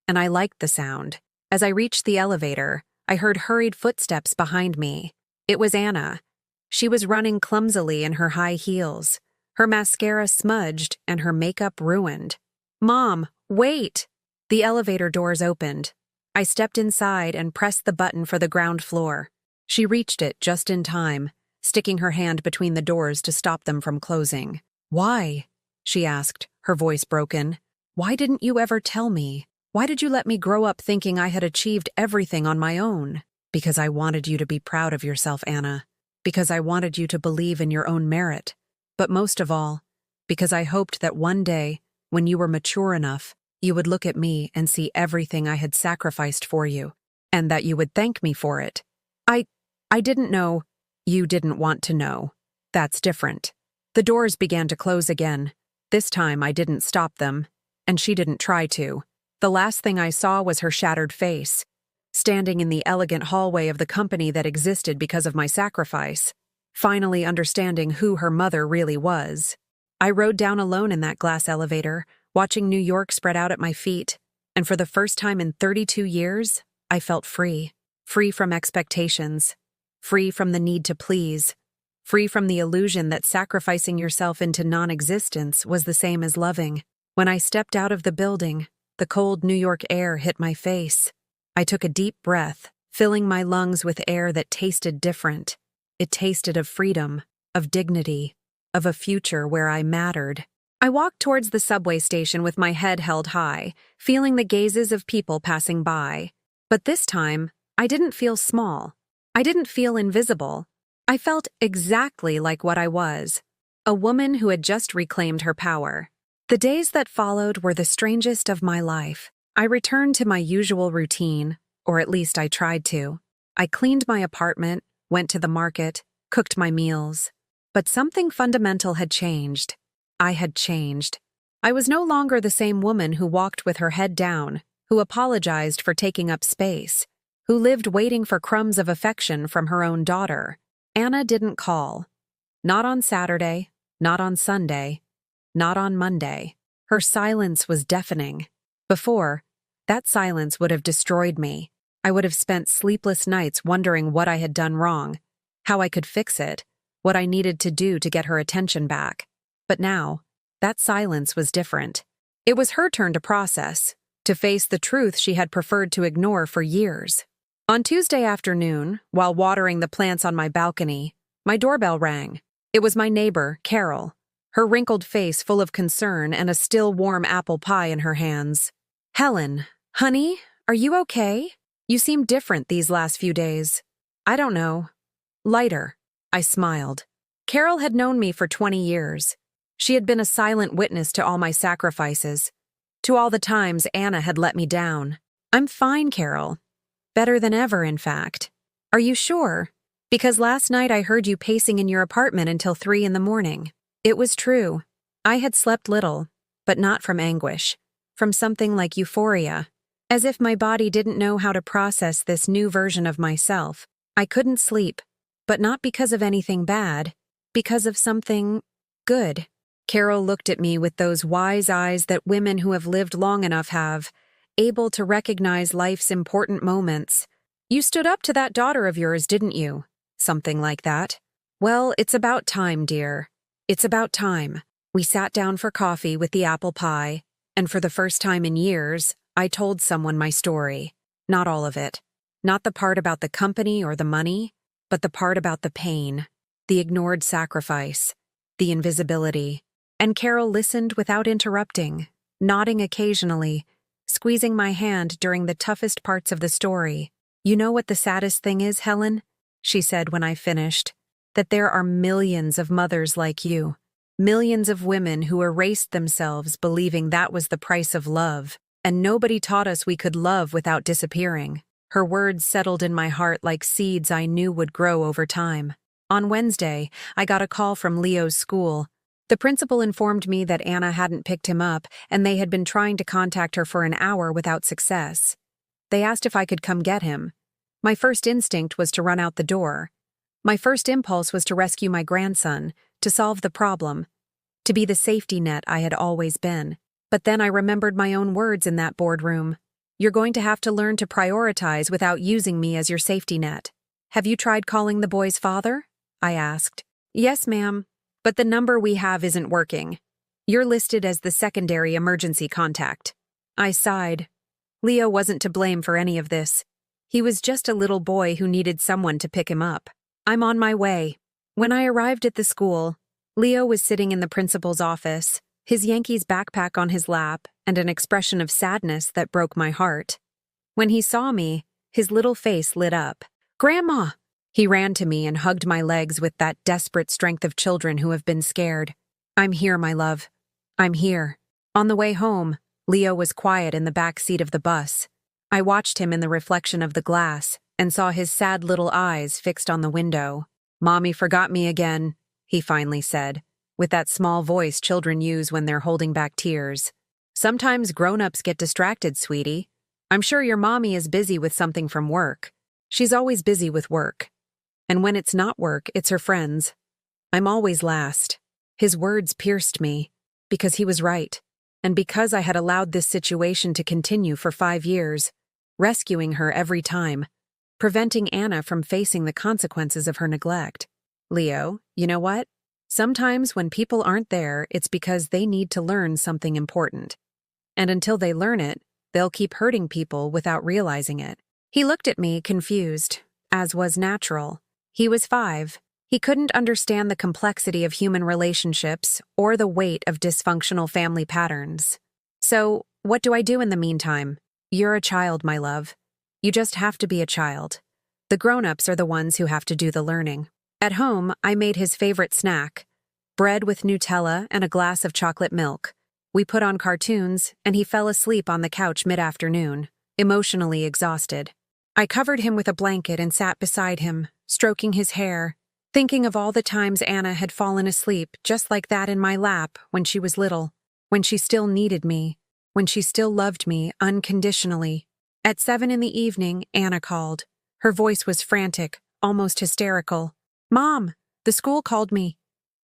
and I liked the sound. As I reached the elevator, I heard hurried footsteps behind me. It was Anna. She was running clumsily in her high heels, her mascara smudged and her makeup ruined. Mom, wait! The elevator doors opened. I stepped inside and pressed the button for the ground floor. She reached it just in time, sticking her hand between the doors to stop them from closing. Why? She asked, her voice broken. Why didn't you ever tell me? Why did you let me grow up thinking I had achieved everything on my own? Because I wanted you to be proud of yourself, Anna. Because I wanted you to believe in your own merit. But most of all, because I hoped that one day, when you were mature enough, you would look at me and see everything I had sacrificed for you, and that you would thank me for it. I didn't know. You didn't want to know. That's different. The doors began to close again. This time I didn't stop them, and she didn't try to. The last thing I saw was her shattered face, standing in the elegant hallway of the company that existed because of my sacrifice, finally understanding who her mother really was. I rode down alone in that glass elevator, watching New York spread out at my feet, and for the first time in 32 years, I felt free. Free from expectations. Free from the need to please. Free from the illusion that sacrificing yourself into non-existence was the same as loving. When I stepped out of the building, the cold New York air hit my face. I took a deep breath, filling my lungs with air that tasted different. It tasted of freedom, of dignity, of a future where I mattered. I walked towards the subway station with my head held high, feeling the gazes of people passing by. But this time, I didn't feel small. I didn't feel invisible. I felt exactly like what I was, a woman who had just reclaimed her power. The days that followed were the strangest of my life. I returned to my usual routine, or at least I tried to. I cleaned my apartment, went to the market, cooked my meals. But something fundamental had changed. I had changed. I was no longer the same woman who walked with her head down, who apologized for taking up space, who lived waiting for crumbs of affection from her own daughter. Anna didn't call. Not on Saturday, not on Sunday, not on Monday. Her silence was deafening. Before, that silence would have destroyed me. I would have spent sleepless nights wondering what I had done wrong, how I could fix it, what I needed to do to get her attention back. But now, that silence was different. It was her turn to process, to face the truth she had preferred to ignore for years. On Tuesday afternoon, while watering the plants on my balcony, my doorbell rang. It was my neighbor, Carol, her wrinkled face full of concern and a still warm apple pie in her hands. Helen, honey, are you okay? You seem different these last few days. I don't know. Lighter. I smiled. Carol had known me for 20 years. She had been a silent witness to all my sacrifices, to all the times Anna had let me down. I'm fine, Carol. Better than ever, in fact. Are you sure? Because last night I heard you pacing in your apartment until 3 in the morning. It was true. I had slept little, but not from anguish, from something like euphoria. As if my body didn't know how to process this new version of myself. I couldn't sleep, but not because of anything bad, because of something good. Carol looked at me with those wise eyes that women who have lived long enough have, able to recognize life's important moments. You stood up to that daughter of yours, didn't you? Something like that. Well, it's about time, dear. It's about time. We sat down for coffee with the apple pie, and for the first time in years, I told someone my story. Not all of it. Not the part about the company or the money, but the part about the pain, the ignored sacrifice, the invisibility. And Carol listened without interrupting, nodding occasionally, squeezing my hand during the toughest parts of the story. You know what the saddest thing is, Helen? She said when I finished. That there are millions of mothers like you. Millions of women who erased themselves believing that was the price of love, and nobody taught us we could love without disappearing. Her words settled in my heart like seeds I knew would grow over time. On Wednesday, I got a call from Leo's school. The principal informed me that Anna hadn't picked him up, and they had been trying to contact her for an hour without success. They asked if I could come get him. My first instinct was to run out the door. My first impulse was to rescue my grandson, to solve the problem, to be the safety net I had always been. But then I remembered my own words in that boardroom. You're going to have to learn to prioritize without using me as your safety net. Have you tried calling the boy's father? I asked. Yes, ma'am. But the number we have isn't working. You're listed as the secondary emergency contact. I sighed. Leo wasn't to blame for any of this. He was just a little boy who needed someone to pick him up. I'm on my way. When I arrived at the school, Leo was sitting in the principal's office, his Yankees backpack on his lap, and an expression of sadness that broke my heart. When he saw me, his little face lit up. Grandma! He ran to me and hugged my legs with that desperate strength of children who have been scared. I'm here, my love. I'm here. On the way home, Leo was quiet in the back seat of the bus. I watched him in the reflection of the glass and saw his sad little eyes fixed on the window. Mommy forgot me again, he finally said, with that small voice children use when they're holding back tears. Sometimes grown-ups get distracted, sweetie. I'm sure your mommy is busy with something from work. She's always busy with work. And when it's not work, it's her friends. I'm always last. His words pierced me, because he was right, and because I had allowed this situation to continue for 5 years, rescuing her every time, preventing Anna from facing the consequences of her neglect. Leo, you know what? Sometimes when people aren't there, it's because they need to learn something important. And until they learn it, they'll keep hurting people without realizing it. He looked at me, confused, as was natural. He was 5. He couldn't understand the complexity of human relationships or the weight of dysfunctional family patterns. So, what do I do in the meantime? You're a child, my love. You just have to be a child. The grown-ups are the ones who have to do the learning. At home, I made his favorite snack, bread with Nutella and a glass of chocolate milk. We put on cartoons, and he fell asleep on the couch mid-afternoon, emotionally exhausted. I covered him with a blanket and sat beside him, stroking his hair, thinking of all the times Anna had fallen asleep just like that in my lap when she was little, when she still needed me, when she still loved me unconditionally. At 7 in the evening, Anna called. Her voice was frantic, almost hysterical. Mom, the school called me.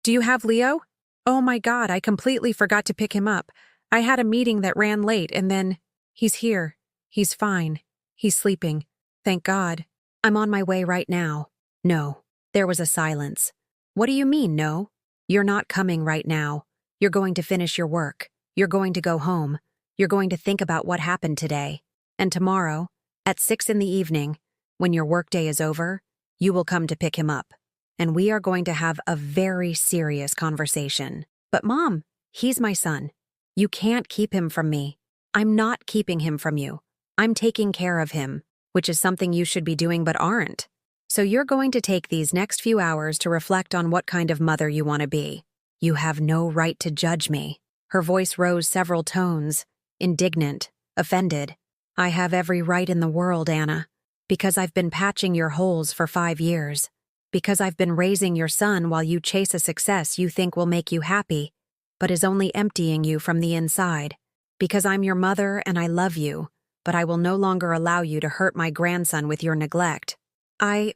Do you have Leo? Oh my God, I completely forgot to pick him up. I had a meeting that ran late and then... He's here. He's fine. He's sleeping. Thank God. I'm on my way right now. No. There was a silence. What do you mean, no? You're not coming right now. You're going to finish your work. You're going to go home. You're going to think about what happened today. And tomorrow, at 6 in the evening, when your workday is over, you will come to pick him up. And we are going to have a very serious conversation. But Mom, he's my son. You can't keep him from me. I'm not keeping him from you. I'm taking care of him, which is something you should be doing but aren't. So you're going to take these next few hours to reflect on what kind of mother you want to be. You have no right to judge me. Her voice rose several tones, indignant, offended. I have every right in the world, Anna, because I've been patching your holes for 5 years. Because I've been raising your son while you chase a success you think will make you happy, but is only emptying you from the inside. Because I'm your mother and I love you, but I will no longer allow you to hurt my grandson with your neglect. I'm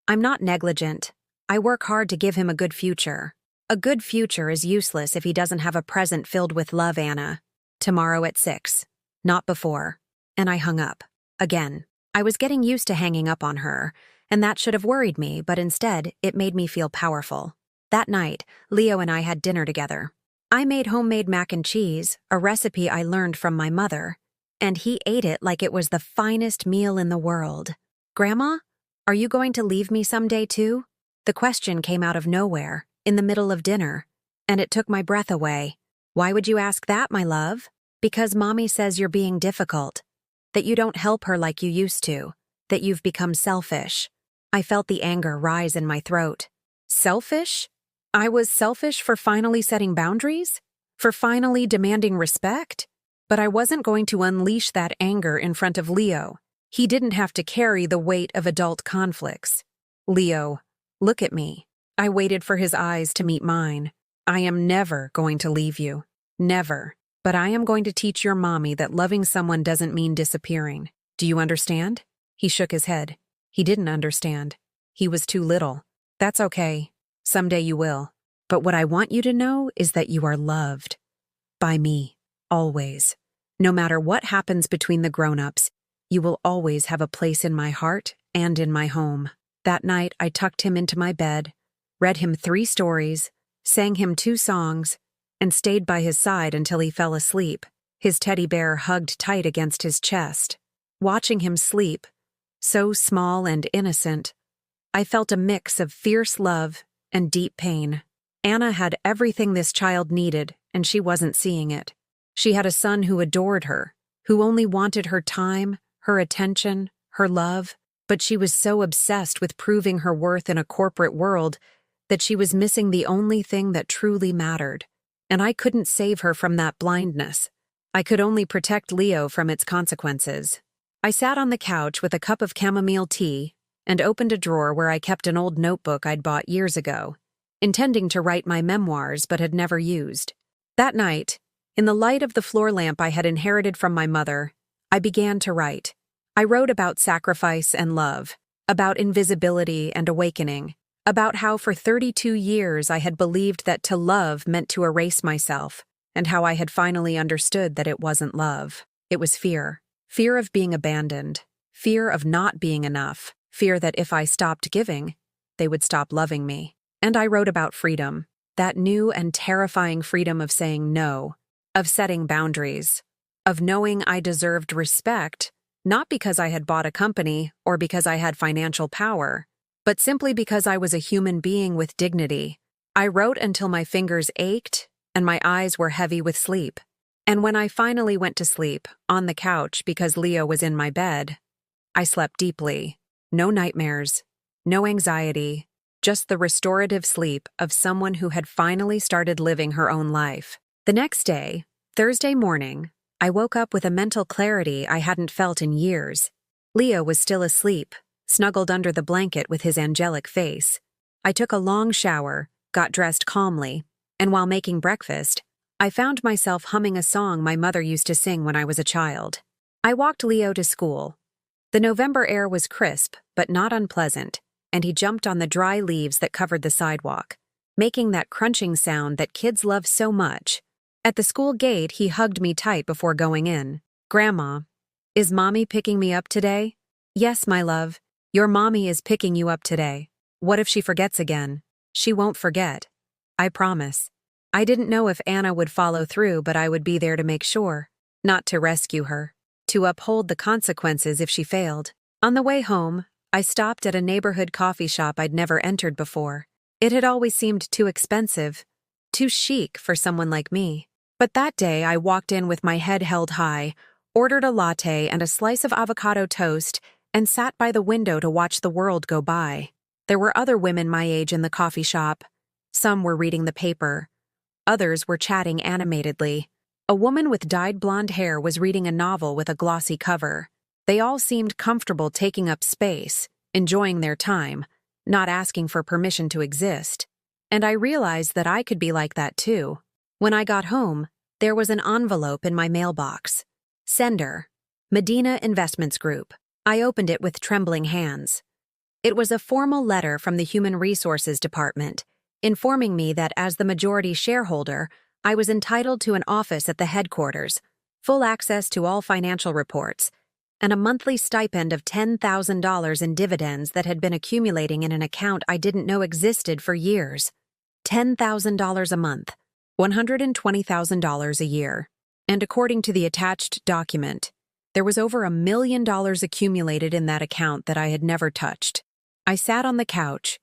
not negligent. I work hard to give him a good future. A good future is useless if he doesn't have a present filled with love, Anna. Tomorrow at 6. Not before. And I hung up. Again. I was getting used to hanging up on her, and that should have worried me, but instead, it made me feel powerful. That night, Leo and I had dinner together. I made homemade mac and cheese, a recipe I learned from my mother, and he ate it like it was the finest meal in the world. Grandma, are you going to leave me someday too? The question came out of nowhere, in the middle of dinner, and it took my breath away. Why would you ask that, my love? Because Mommy says you're being difficult, that you don't help her like you used to, that you've become selfish. I felt the anger rise in my throat. Selfish? I was selfish for finally setting boundaries? For finally demanding respect? But I wasn't going to unleash that anger in front of Leo. He didn't have to carry the weight of adult conflicts. Leo, look at me. I waited for his eyes to meet mine. I am never going to leave you. Never. But I am going to teach your mommy that loving someone doesn't mean disappearing. Do you understand? He shook his head. He didn't understand. He was too little. That's okay. Someday you will. But what I want you to know is that you are loved. By me. Always. No matter what happens between the grown-ups, you will always have a place in my heart and in my home. That night, I tucked him into my bed, read him 3 stories, sang him 2 songs, and stayed by his side until he fell asleep, his teddy bear hugged tight against his chest. Watching him sleep, so small and innocent, I felt a mix of fierce love and deep pain. Anna had everything this child needed, and she wasn't seeing it. She had a son who adored her, who only wanted her time, her attention, her love, but she was so obsessed with proving her worth in a corporate world that she was missing the only thing that truly mattered. And I couldn't save her from that blindness. I could only protect Leo from its consequences. I sat on the couch with a cup of chamomile tea and opened a drawer where I kept an old notebook I'd bought years ago, intending to write my memoirs but had never used. That night, in the light of the floor lamp I had inherited from my mother, I began to write. I wrote about sacrifice and love, about invisibility and awakening, about how for 32 years I had believed that to love meant to erase myself, and how I had finally understood that it wasn't love. It was fear. Fear of being abandoned. Fear of not being enough. Fear that if I stopped giving, they would stop loving me. And I wrote about freedom. That new and terrifying freedom of saying no, of setting boundaries, of knowing I deserved respect, not because I had bought a company or because I had financial power, but simply because I was a human being with dignity. I wrote until my fingers ached and my eyes were heavy with sleep. And when I finally went to sleep, on the couch because Leo was in my bed, I slept deeply. No nightmares, no anxiety, just the restorative sleep of someone who had finally started living her own life. The next day, Thursday morning, I woke up with a mental clarity I hadn't felt in years. Leo was still asleep, snuggled under the blanket with his angelic face. I took a long shower, got dressed calmly, and while making breakfast, I found myself humming a song my mother used to sing when I was a child. I walked Leo to school. The November air was crisp, but not unpleasant, and he jumped on the dry leaves that covered the sidewalk, making that crunching sound that kids love so much. At the school gate, he hugged me tight before going in. "Grandma, is Mommy picking me up today?" "Yes, my love. Your mommy is picking you up today. What if she forgets again?" "She won't forget. I promise." I didn't know if Anna would follow through, but I would be there to make sure. Not to rescue her. To uphold the consequences if she failed. On the way home, I stopped at a neighborhood coffee shop I'd never entered before. It had always seemed too expensive, too chic for someone like me. But that day I walked in with my head held high, ordered a latte and a slice of avocado toast, and sat by the window to watch the world go by. There were other women my age in the coffee shop. Some were reading the paper. Others were chatting animatedly. A woman with dyed blonde hair was reading a novel with a glossy cover. They all seemed comfortable taking up space, enjoying their time, not asking for permission to exist. And I realized that I could be like that too. When I got home, there was an envelope in my mailbox. Sender, Medina Investments Group. I opened it with trembling hands. It was a formal letter from the Human Resources Department, informing me that as the majority shareholder, I was entitled to an office at the headquarters, full access to all financial reports, and a monthly stipend of $10,000 in dividends that had been accumulating in an account I didn't know existed for years. $10,000 a month, $120,000 a year. And according to the attached document, there was over $1 million accumulated in that account that I had never touched. I sat on the couch,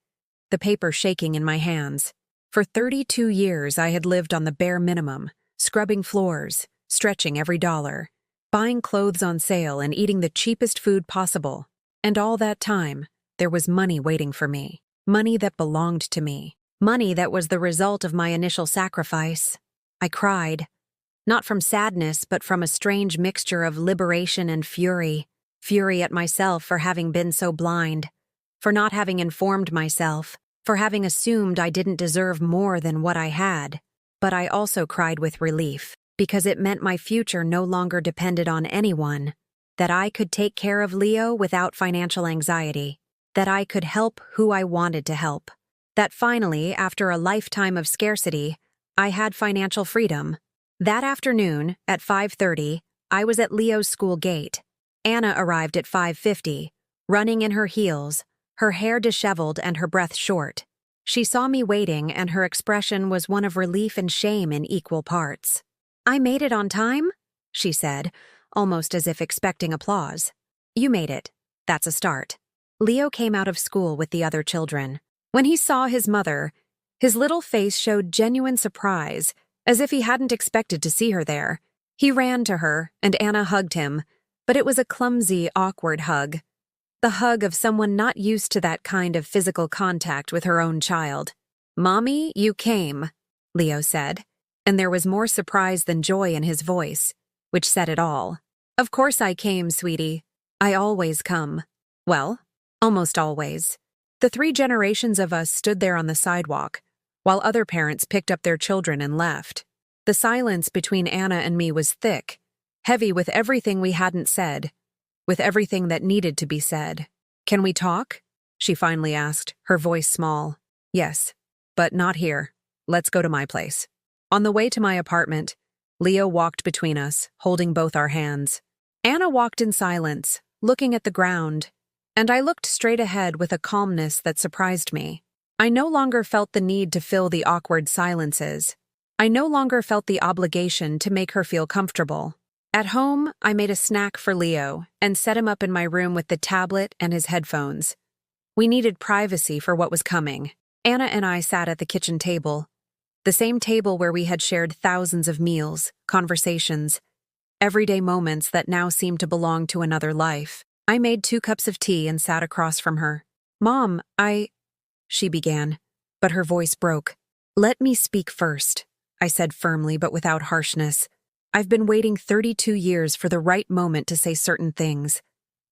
the paper shaking in my hands. For 32 years, I had lived on the bare minimum, scrubbing floors, stretching every dollar, buying clothes on sale and eating the cheapest food possible. And all that time, there was money waiting for me. Money that belonged to me. Money that was the result of my initial sacrifice. I cried. Not from sadness, but from a strange mixture of liberation and fury. Fury at myself for having been so blind, for not having informed myself, for having assumed I didn't deserve more than what I had. But I also cried with relief, because it meant my future no longer depended on anyone, that I could take care of Leo without financial anxiety, that I could help who I wanted to help, that finally, after a lifetime of scarcity, I had financial freedom. That afternoon, at 5:30, I was at Leo's school gate. Anna arrived at 5:50, running in her heels, her hair disheveled and her breath short. She saw me waiting, and her expression was one of relief and shame in equal parts. "I made it on time?" she said, almost as if expecting applause. "You made it. That's a start." Leo came out of school with the other children. When he saw his mother, his little face showed genuine surprise, as if he hadn't expected to see her there. He ran to her, and Anna hugged him, but it was a clumsy, awkward hug. The hug of someone not used to that kind of physical contact with her own child. "Mommy, you came," Leo said, and there was more surprise than joy in his voice, which said it all. "Of course I came, sweetie. I always come." Well, almost always. The 3 generations of us stood there on the sidewalk, while other parents picked up their children and left. The silence between Anna and me was thick, heavy with everything we hadn't said, with everything that needed to be said. "Can we talk?" she finally asked, her voice small. "Yes, but not here. Let's go to my place." On the way to my apartment, Leo walked between us, holding both our hands. Anna walked in silence, looking at the ground, and I looked straight ahead with a calmness that surprised me. I no longer felt the need to fill the awkward silences. I no longer felt the obligation to make her feel comfortable. At home, I made a snack for Leo and set him up in my room with the tablet and his headphones. We needed privacy for what was coming. Anna and I sat at the kitchen table, the same table where we had shared thousands of meals, conversations, everyday moments that now seemed to belong to another life. I made 2 cups of tea and sat across from her. "Mom, she began, but her voice broke. "Let me speak first," I said firmly but without harshness. "I've been waiting 32 years for the right moment to say certain things,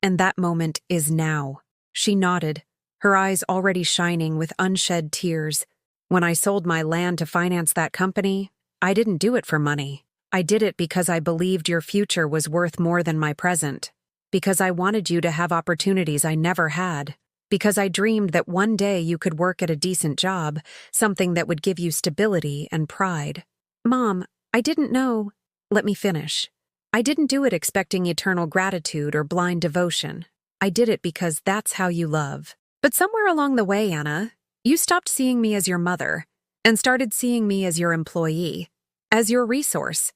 and that moment is now." She nodded, her eyes already shining with unshed tears. "When I sold my land to finance that company, I didn't do it for money. I did it because I believed your future was worth more than my present. Because I wanted you to have opportunities I never had. Because I dreamed that one day you could work at a decent job, something that would give you stability and pride." "Mom, I didn't know—" "Let me finish. I didn't do it expecting eternal gratitude or blind devotion. I did it because that's how you love. But somewhere along the way, Anna, you stopped seeing me as your mother and started seeing me as your employee, as your resource,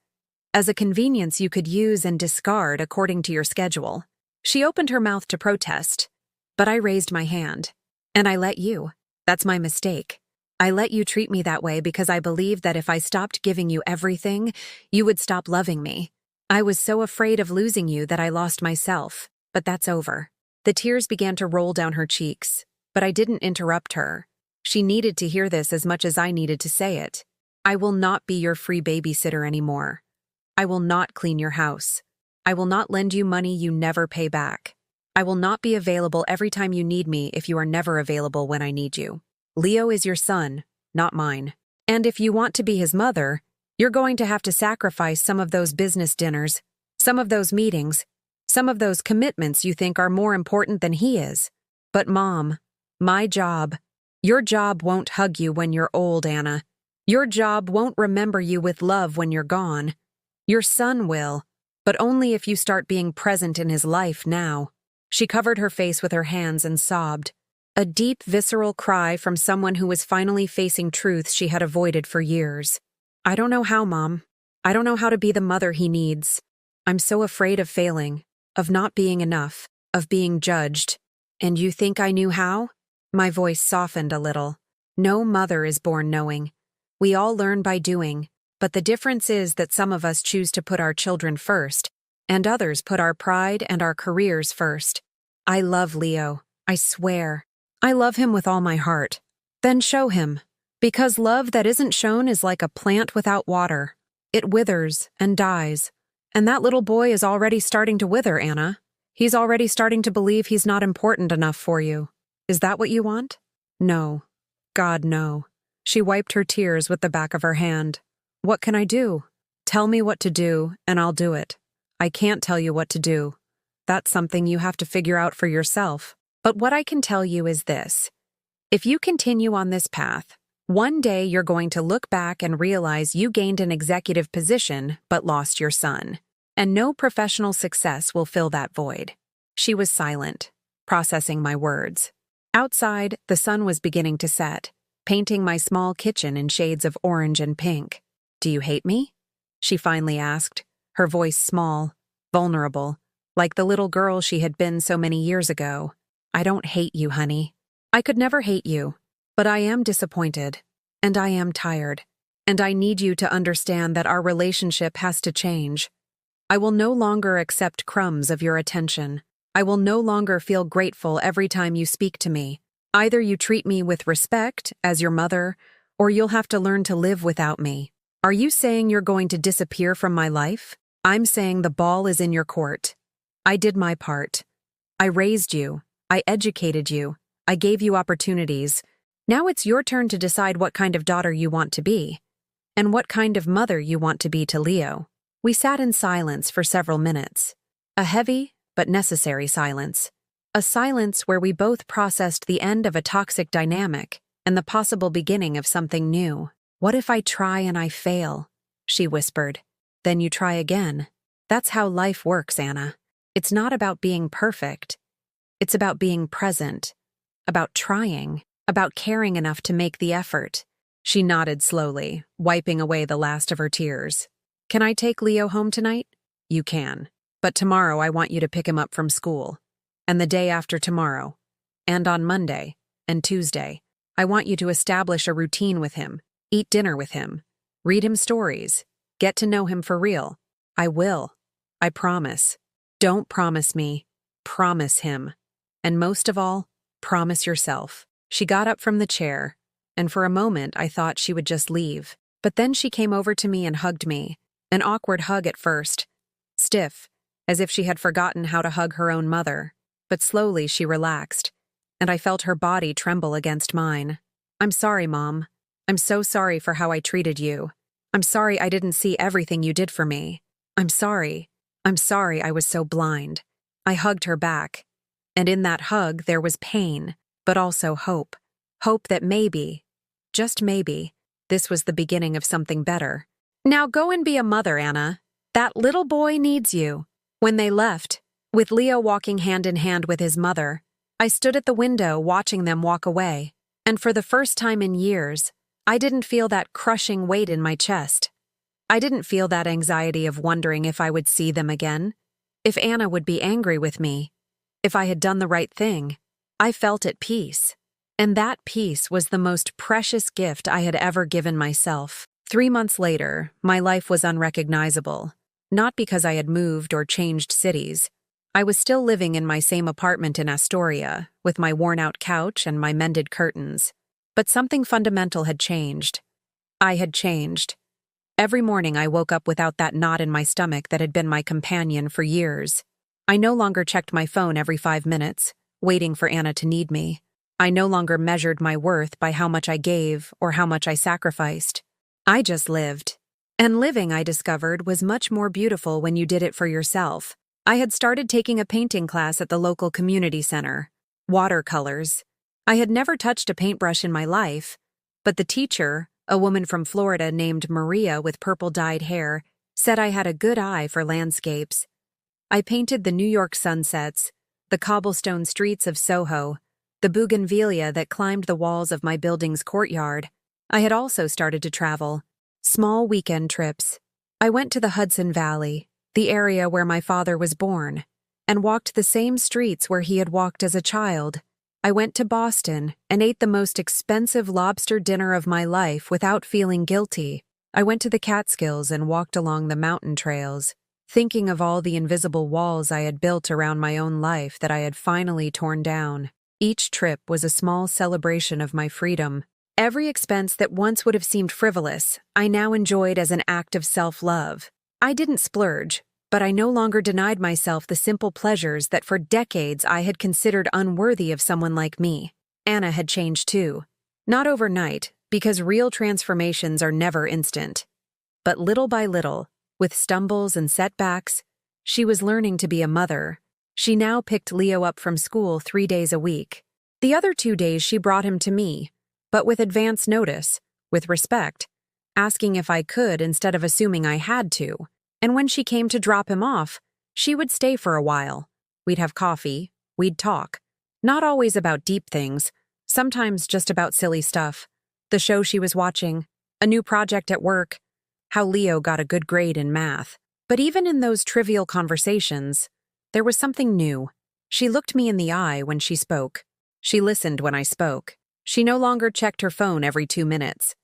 as a convenience you could use and discard according to your schedule." She opened her mouth to protest, but I raised my hand. "And I let you. That's my mistake. I let you treat me that way because I believed that if I stopped giving you everything, you would stop loving me. I was so afraid of losing you that I lost myself, but that's over." The tears began to roll down her cheeks, but I didn't interrupt her. She needed to hear this as much as I needed to say it. "I will not be your free babysitter anymore. I will not clean your house. I will not lend you money you never pay back. I will not be available every time you need me if you are never available when I need you. Leo is your son, not mine. And if you want to be his mother, you're going to have to sacrifice some of those business dinners, some of those meetings, some of those commitments you think are more important than he is. But Mom, your job won't hug you when you're old, Anna. Your job won't remember you with love when you're gone. Your son will, but only if you start being present in his life now. She covered her face with her hands and sobbed. A deep, visceral cry from someone who was finally facing truths she had avoided for years. I don't know how, Mom. I don't know how to be the mother he needs. I'm so afraid of failing, of not being enough, of being judged. And you think I knew how? My voice softened a little. No mother is born knowing. We all learn by doing, but the difference is that some of us choose to put our children first, and others put our pride and our careers first. I love Leo, I swear. I love him with all my heart. Then show him. Because love that isn't shown is like a plant without water. It withers and dies. And that little boy is already starting to wither, Anna. He's already starting to believe he's not important enough for you. Is that what you want? No. God, no. She wiped her tears with the back of her hand. What can I do? Tell me what to do, and I'll do it. I can't tell you what to do. That's something you have to figure out for yourself. But what I can tell you is this. If you continue on this path, one day you're going to look back and realize you gained an executive position but lost your son. And no professional success will fill that void. She was silent, processing my words. Outside, the sun was beginning to set, painting my small kitchen in shades of orange and pink. Do you hate me? She finally asked, her voice small, vulnerable, like the little girl she had been so many years ago. I don't hate you, honey. I could never hate you, but I am disappointed, and I am tired, and I need you to understand that our relationship has to change. I will no longer accept crumbs of your attention. I will no longer feel grateful every time you speak to me. Either you treat me with respect as your mother, or you'll have to learn to live without me. Are you saying you're going to disappear from my life? I'm saying the ball is in your court. I did my part. I raised you. I educated you. I gave you opportunities. Now it's your turn to decide what kind of daughter you want to be, and what kind of mother you want to be to Leo. We sat in silence for several minutes. A heavy but necessary silence. A silence where we both processed the end of a toxic dynamic and the possible beginning of something new. What if I try and I fail? She whispered. Then you try again. That's how life works, Anna. It's not about being perfect. It's about being present, about trying, about caring enough to make the effort. She nodded slowly, wiping away the last of her tears. Can I take Leo home tonight? You can. But tomorrow I want you to pick him up from school. And the day after tomorrow. And on Monday. And Tuesday. I want you to establish a routine with him. Eat dinner with him. Read him stories. Get to know him for real. I will. I promise. Don't promise me. Promise him. And most of all, promise yourself. She got up from the chair, and for a moment I thought she would just leave. But then she came over to me and hugged me. An awkward hug at first. Stiff, as if she had forgotten how to hug her own mother. But slowly she relaxed, and I felt her body tremble against mine. I'm sorry, Mom. I'm so sorry for how I treated you. I'm sorry I didn't see everything you did for me. I'm sorry. I'm sorry I was so blind. I hugged her back. And in that hug there was pain, but also hope. Hope that maybe, just maybe, this was the beginning of something better. Now go and be a mother, Anna. That little boy needs you. When they left, with Leo walking hand in hand with his mother, I stood at the window watching them walk away. And for the first time in years, I didn't feel that crushing weight in my chest. I didn't feel that anxiety of wondering if I would see them again, if Anna would be angry with me, if I had done the right thing. I felt at peace. And that peace was the most precious gift I had ever given myself. 3 months later, my life was unrecognizable. Not because I had moved or changed cities. I was still living in my same apartment in Astoria, with my worn-out couch and my mended curtains. But something fundamental had changed. I had changed. Every morning I woke up without that knot in my stomach that had been my companion for years. I no longer checked my phone every 5 minutes, waiting for Anna to need me. I no longer measured my worth by how much I gave or how much I sacrificed. I just lived. And living, I discovered, was much more beautiful when you did it for yourself. I had started taking a painting class at the local community center. Watercolors. I had never touched a paintbrush in my life, but the teacher, a woman from Florida named Maria with purple-dyed hair, said I had a good eye for landscapes. I painted the New York sunsets, the cobblestone streets of Soho, the bougainvillea that climbed the walls of my building's courtyard. I had also started to travel. Small weekend trips. I went to the Hudson Valley, the area where my father was born, and walked the same streets where he had walked as a child. I went to Boston and ate the most expensive lobster dinner of my life without feeling guilty. I went to the Catskills and walked along the mountain trails, thinking of all the invisible walls I had built around my own life that I had finally torn down. Each trip was a small celebration of my freedom. Every expense that once would have seemed frivolous, I now enjoyed as an act of self-love. I didn't splurge, but I no longer denied myself the simple pleasures that for decades I had considered unworthy of someone like me. Anna had changed too. Not overnight, because real transformations are never instant. But little by little, with stumbles and setbacks, she was learning to be a mother. She now picked Leo up from school 3 days a week. The other 2 days she brought him to me, but with advance notice, with respect, asking if I could instead of assuming I had to. And when she came to drop him off, she would stay for a while. We'd have coffee, we'd talk. Not always about deep things, sometimes just about silly stuff. The show she was watching, a new project at work, how Leo got a good grade in math. But even in those trivial conversations, there was something new. She looked me in the eye when she spoke. She listened when I spoke. She no longer checked her phone every 2 minutes.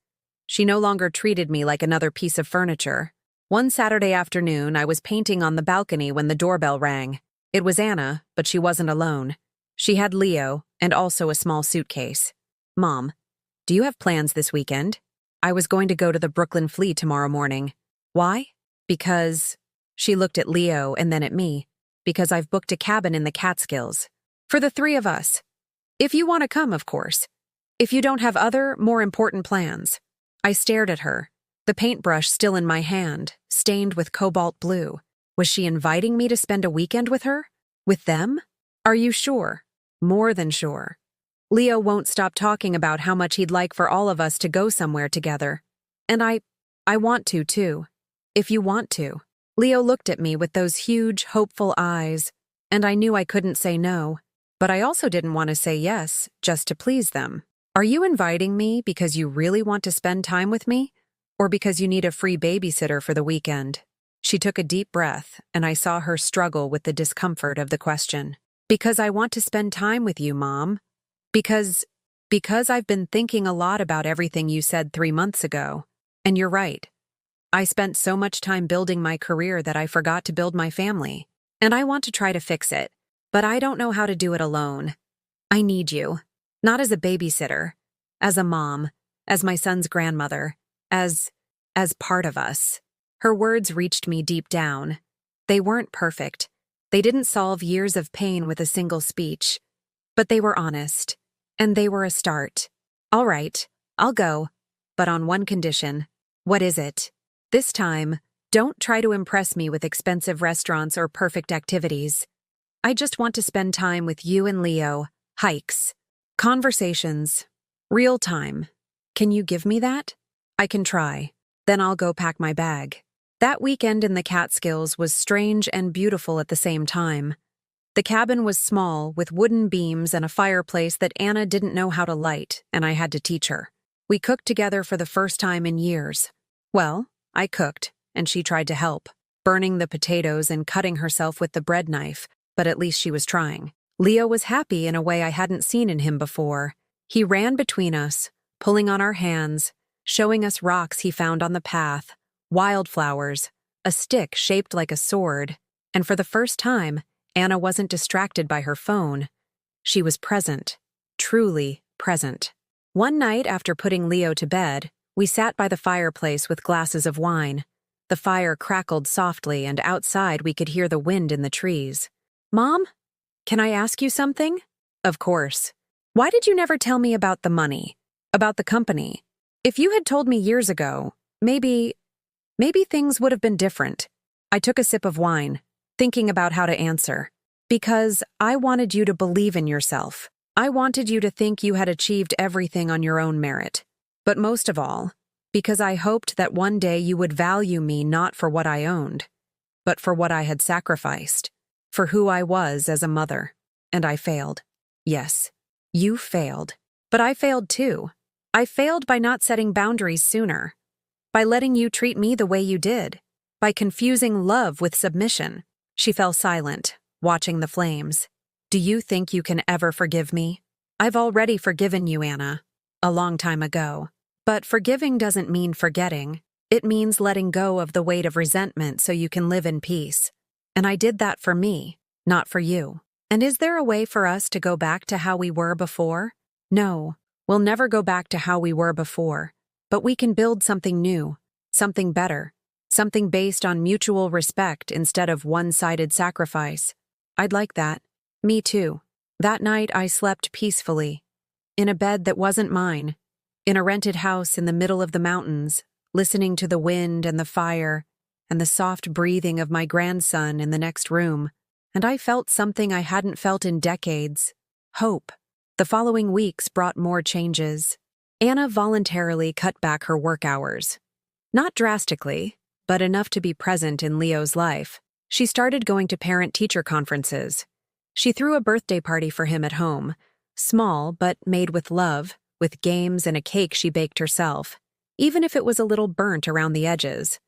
She no longer treated me like another piece of furniture. One Saturday afternoon, I was painting on the balcony when the doorbell rang. It was Anna, but she wasn't alone. She had Leo, and also a small suitcase. "Mom, do you have plans this weekend?" "I was going to go to the Brooklyn Flea tomorrow morning." "Why?" "Because..." She looked at Leo and then at me. "Because I've booked a cabin in the Catskills. For the 3 of us. If you want to come, of course. If you don't have other, more important plans." I stared at her, the paintbrush still in my hand, stained with cobalt blue. Was she inviting me to spend a weekend with her? With them? "Are you sure?" "More than sure. Leo won't stop talking about how much he'd like for all of us to go somewhere together. And I want to, too. If you want to." Leo looked at me with those huge, hopeful eyes, and I knew I couldn't say no. But I also didn't want to say yes, just to please them. "Are you inviting me because you really want to spend time with me, or because you need a free babysitter for the weekend?" She took a deep breath, and I saw her struggle with the discomfort of the question. "Because I want to spend time with you, Mom. Because I've been thinking a lot about everything you said 3 months ago. And you're right. I spent so much time building my career that I forgot to build my family. And I want to try to fix it. But I don't know how to do it alone. I need you. Not as a babysitter. As a mom. As my son's grandmother. As part of us." Her words reached me deep down. They weren't perfect. They didn't solve years of pain with a single speech. But they were honest. And they were a start. "All right, I'll go. But on one condition." "What is it?" "This time, don't try to impress me with expensive restaurants or perfect activities. I just want to spend time with you and Leo. Hikes. Conversations. Real time. Can you give me that?" "I can try. Then I'll go pack my bag." That weekend in the Catskills was strange and beautiful at the same time. The cabin was small, with wooden beams and a fireplace that Anna didn't know how to light, and I had to teach her. We cooked together for the first time in years. Well, I cooked, and she tried to help, burning the potatoes and cutting herself with the bread knife, but at least she was trying. Leo was happy in a way I hadn't seen in him before. He ran between us, pulling on our hands, showing us rocks he found on the path, wildflowers, a stick shaped like a sword, and for the first time, Anna wasn't distracted by her phone. She was present, truly present. One night after putting Leo to bed, we sat by the fireplace with glasses of wine. The fire crackled softly, and outside we could hear the wind in the trees. Mom, can I ask you something? Of course. Why did you never tell me about the money? About the company? If you had told me years ago, maybe things would have been different. I took a sip of wine, thinking about how to answer. Because I wanted you to believe in yourself. I wanted you to think you had achieved everything on your own merit. But most of all, because I hoped that one day you would value me not for what I owned, but for what I had sacrificed, for who I was as a mother. And I failed. Yes, you failed. But I failed too. I failed by not setting boundaries sooner, by letting you treat me the way you did, by confusing love with submission. She fell silent, watching the flames. Do you think you can ever forgive me? I've already forgiven you, Anna, a long time ago. But forgiving doesn't mean forgetting. It means letting go of the weight of resentment so you can live in peace. And I did that for me, not for you. And is there a way for us to go back to how we were before? No, we'll never go back to how we were before. But we can build something new, something better, something based on mutual respect instead of one-sided sacrifice. I'd like that. Me too. That night I slept peacefully, in a bed that wasn't mine, in a rented house in the middle of the mountains, listening to the wind and the fire and the soft breathing of my grandson in the next room. And I felt something I hadn't felt in decades: hope. The following weeks brought more changes. Anna voluntarily cut back her work hours. Not drastically, but enough to be present in Leo's life. She started going to parent-teacher conferences. She threw a birthday party for him at home, small but made with love, with games and a cake she baked herself, even if it was a little burnt around the edges.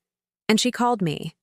And she called me,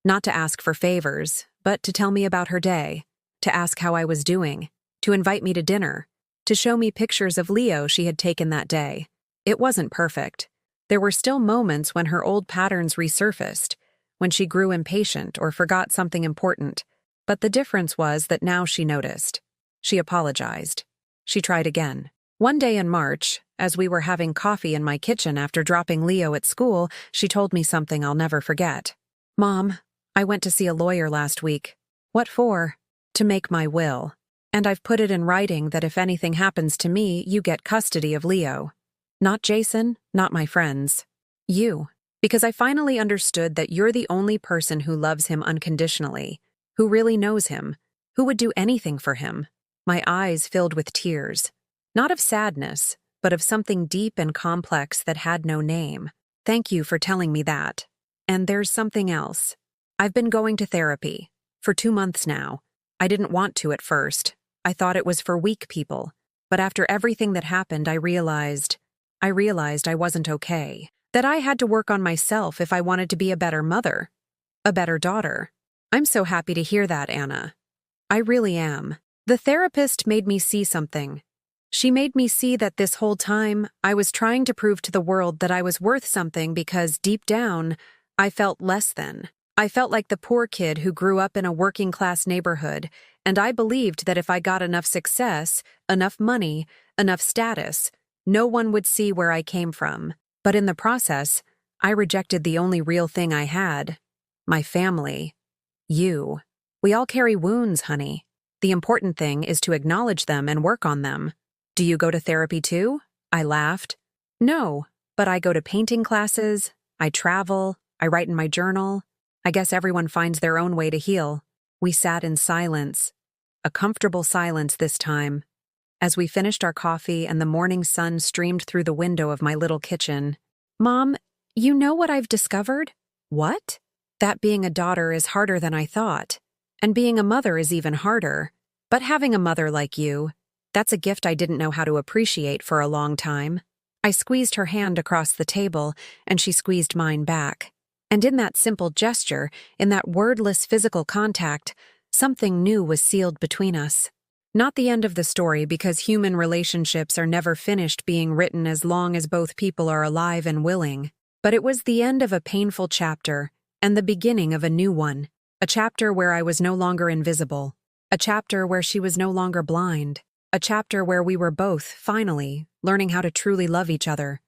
not to ask for favors, but to tell me about her day, to ask how I was doing, to invite me to dinner, to show me pictures of Leo she had taken that day. It wasn't perfect. There were still moments when her old patterns resurfaced, when she grew impatient or forgot something important. But the difference was that now she noticed. She apologized. She tried again. One day in March, as we were having coffee in my kitchen after dropping Leo at school, she told me something I'll never forget. Mom, I went to see a lawyer last week. What for? To make my will. And I've put it in writing that if anything happens to me, you get custody of Leo. Not Jason, not my friends. You. Because I finally understood that you're the only person who loves him unconditionally, who really knows him, who would do anything for him. My eyes filled with tears. Not of sadness, but of something deep and complex that had no name. Thank you for telling me that. And there's something else. I've been going to therapy for 2 months now. I didn't want to at first. I thought it was for weak people. But after everything that happened, I realized I wasn't okay. That I had to work on myself if I wanted to be a better mother, a better daughter. I'm so happy to hear that, Anna. I really am. The therapist made me see something. She made me see that this whole time I was trying to prove to the world that I was worth something because deep down, I felt less than. I felt like the poor kid who grew up in a working-class neighborhood, and I believed that if I got enough success, enough money, enough status, no one would see where I came from. But in the process, I rejected the only real thing I had: my family. You. We all carry wounds, honey. The important thing is to acknowledge them and work on them. Do you go to therapy too? I laughed. No, but I go to painting classes, I travel, I write in my journal. I guess everyone finds their own way to heal. We sat in silence, a comfortable silence this time. As we finished our coffee and the morning sun streamed through the window of my little kitchen. Mom, you know what I've discovered? What? That being a daughter is harder than I thought. And being a mother is even harder. But having a mother like you, that's a gift I didn't know how to appreciate for a long time. I squeezed her hand across the table, and she squeezed mine back. And in that simple gesture, in that wordless physical contact, something new was sealed between us. Not the end of the story, because human relationships are never finished being written as long as both people are alive and willing. But it was the end of a painful chapter, and the beginning of a new one. A chapter where I was no longer invisible. A chapter where she was no longer blind. A chapter where we were both, finally, learning how to truly love each other.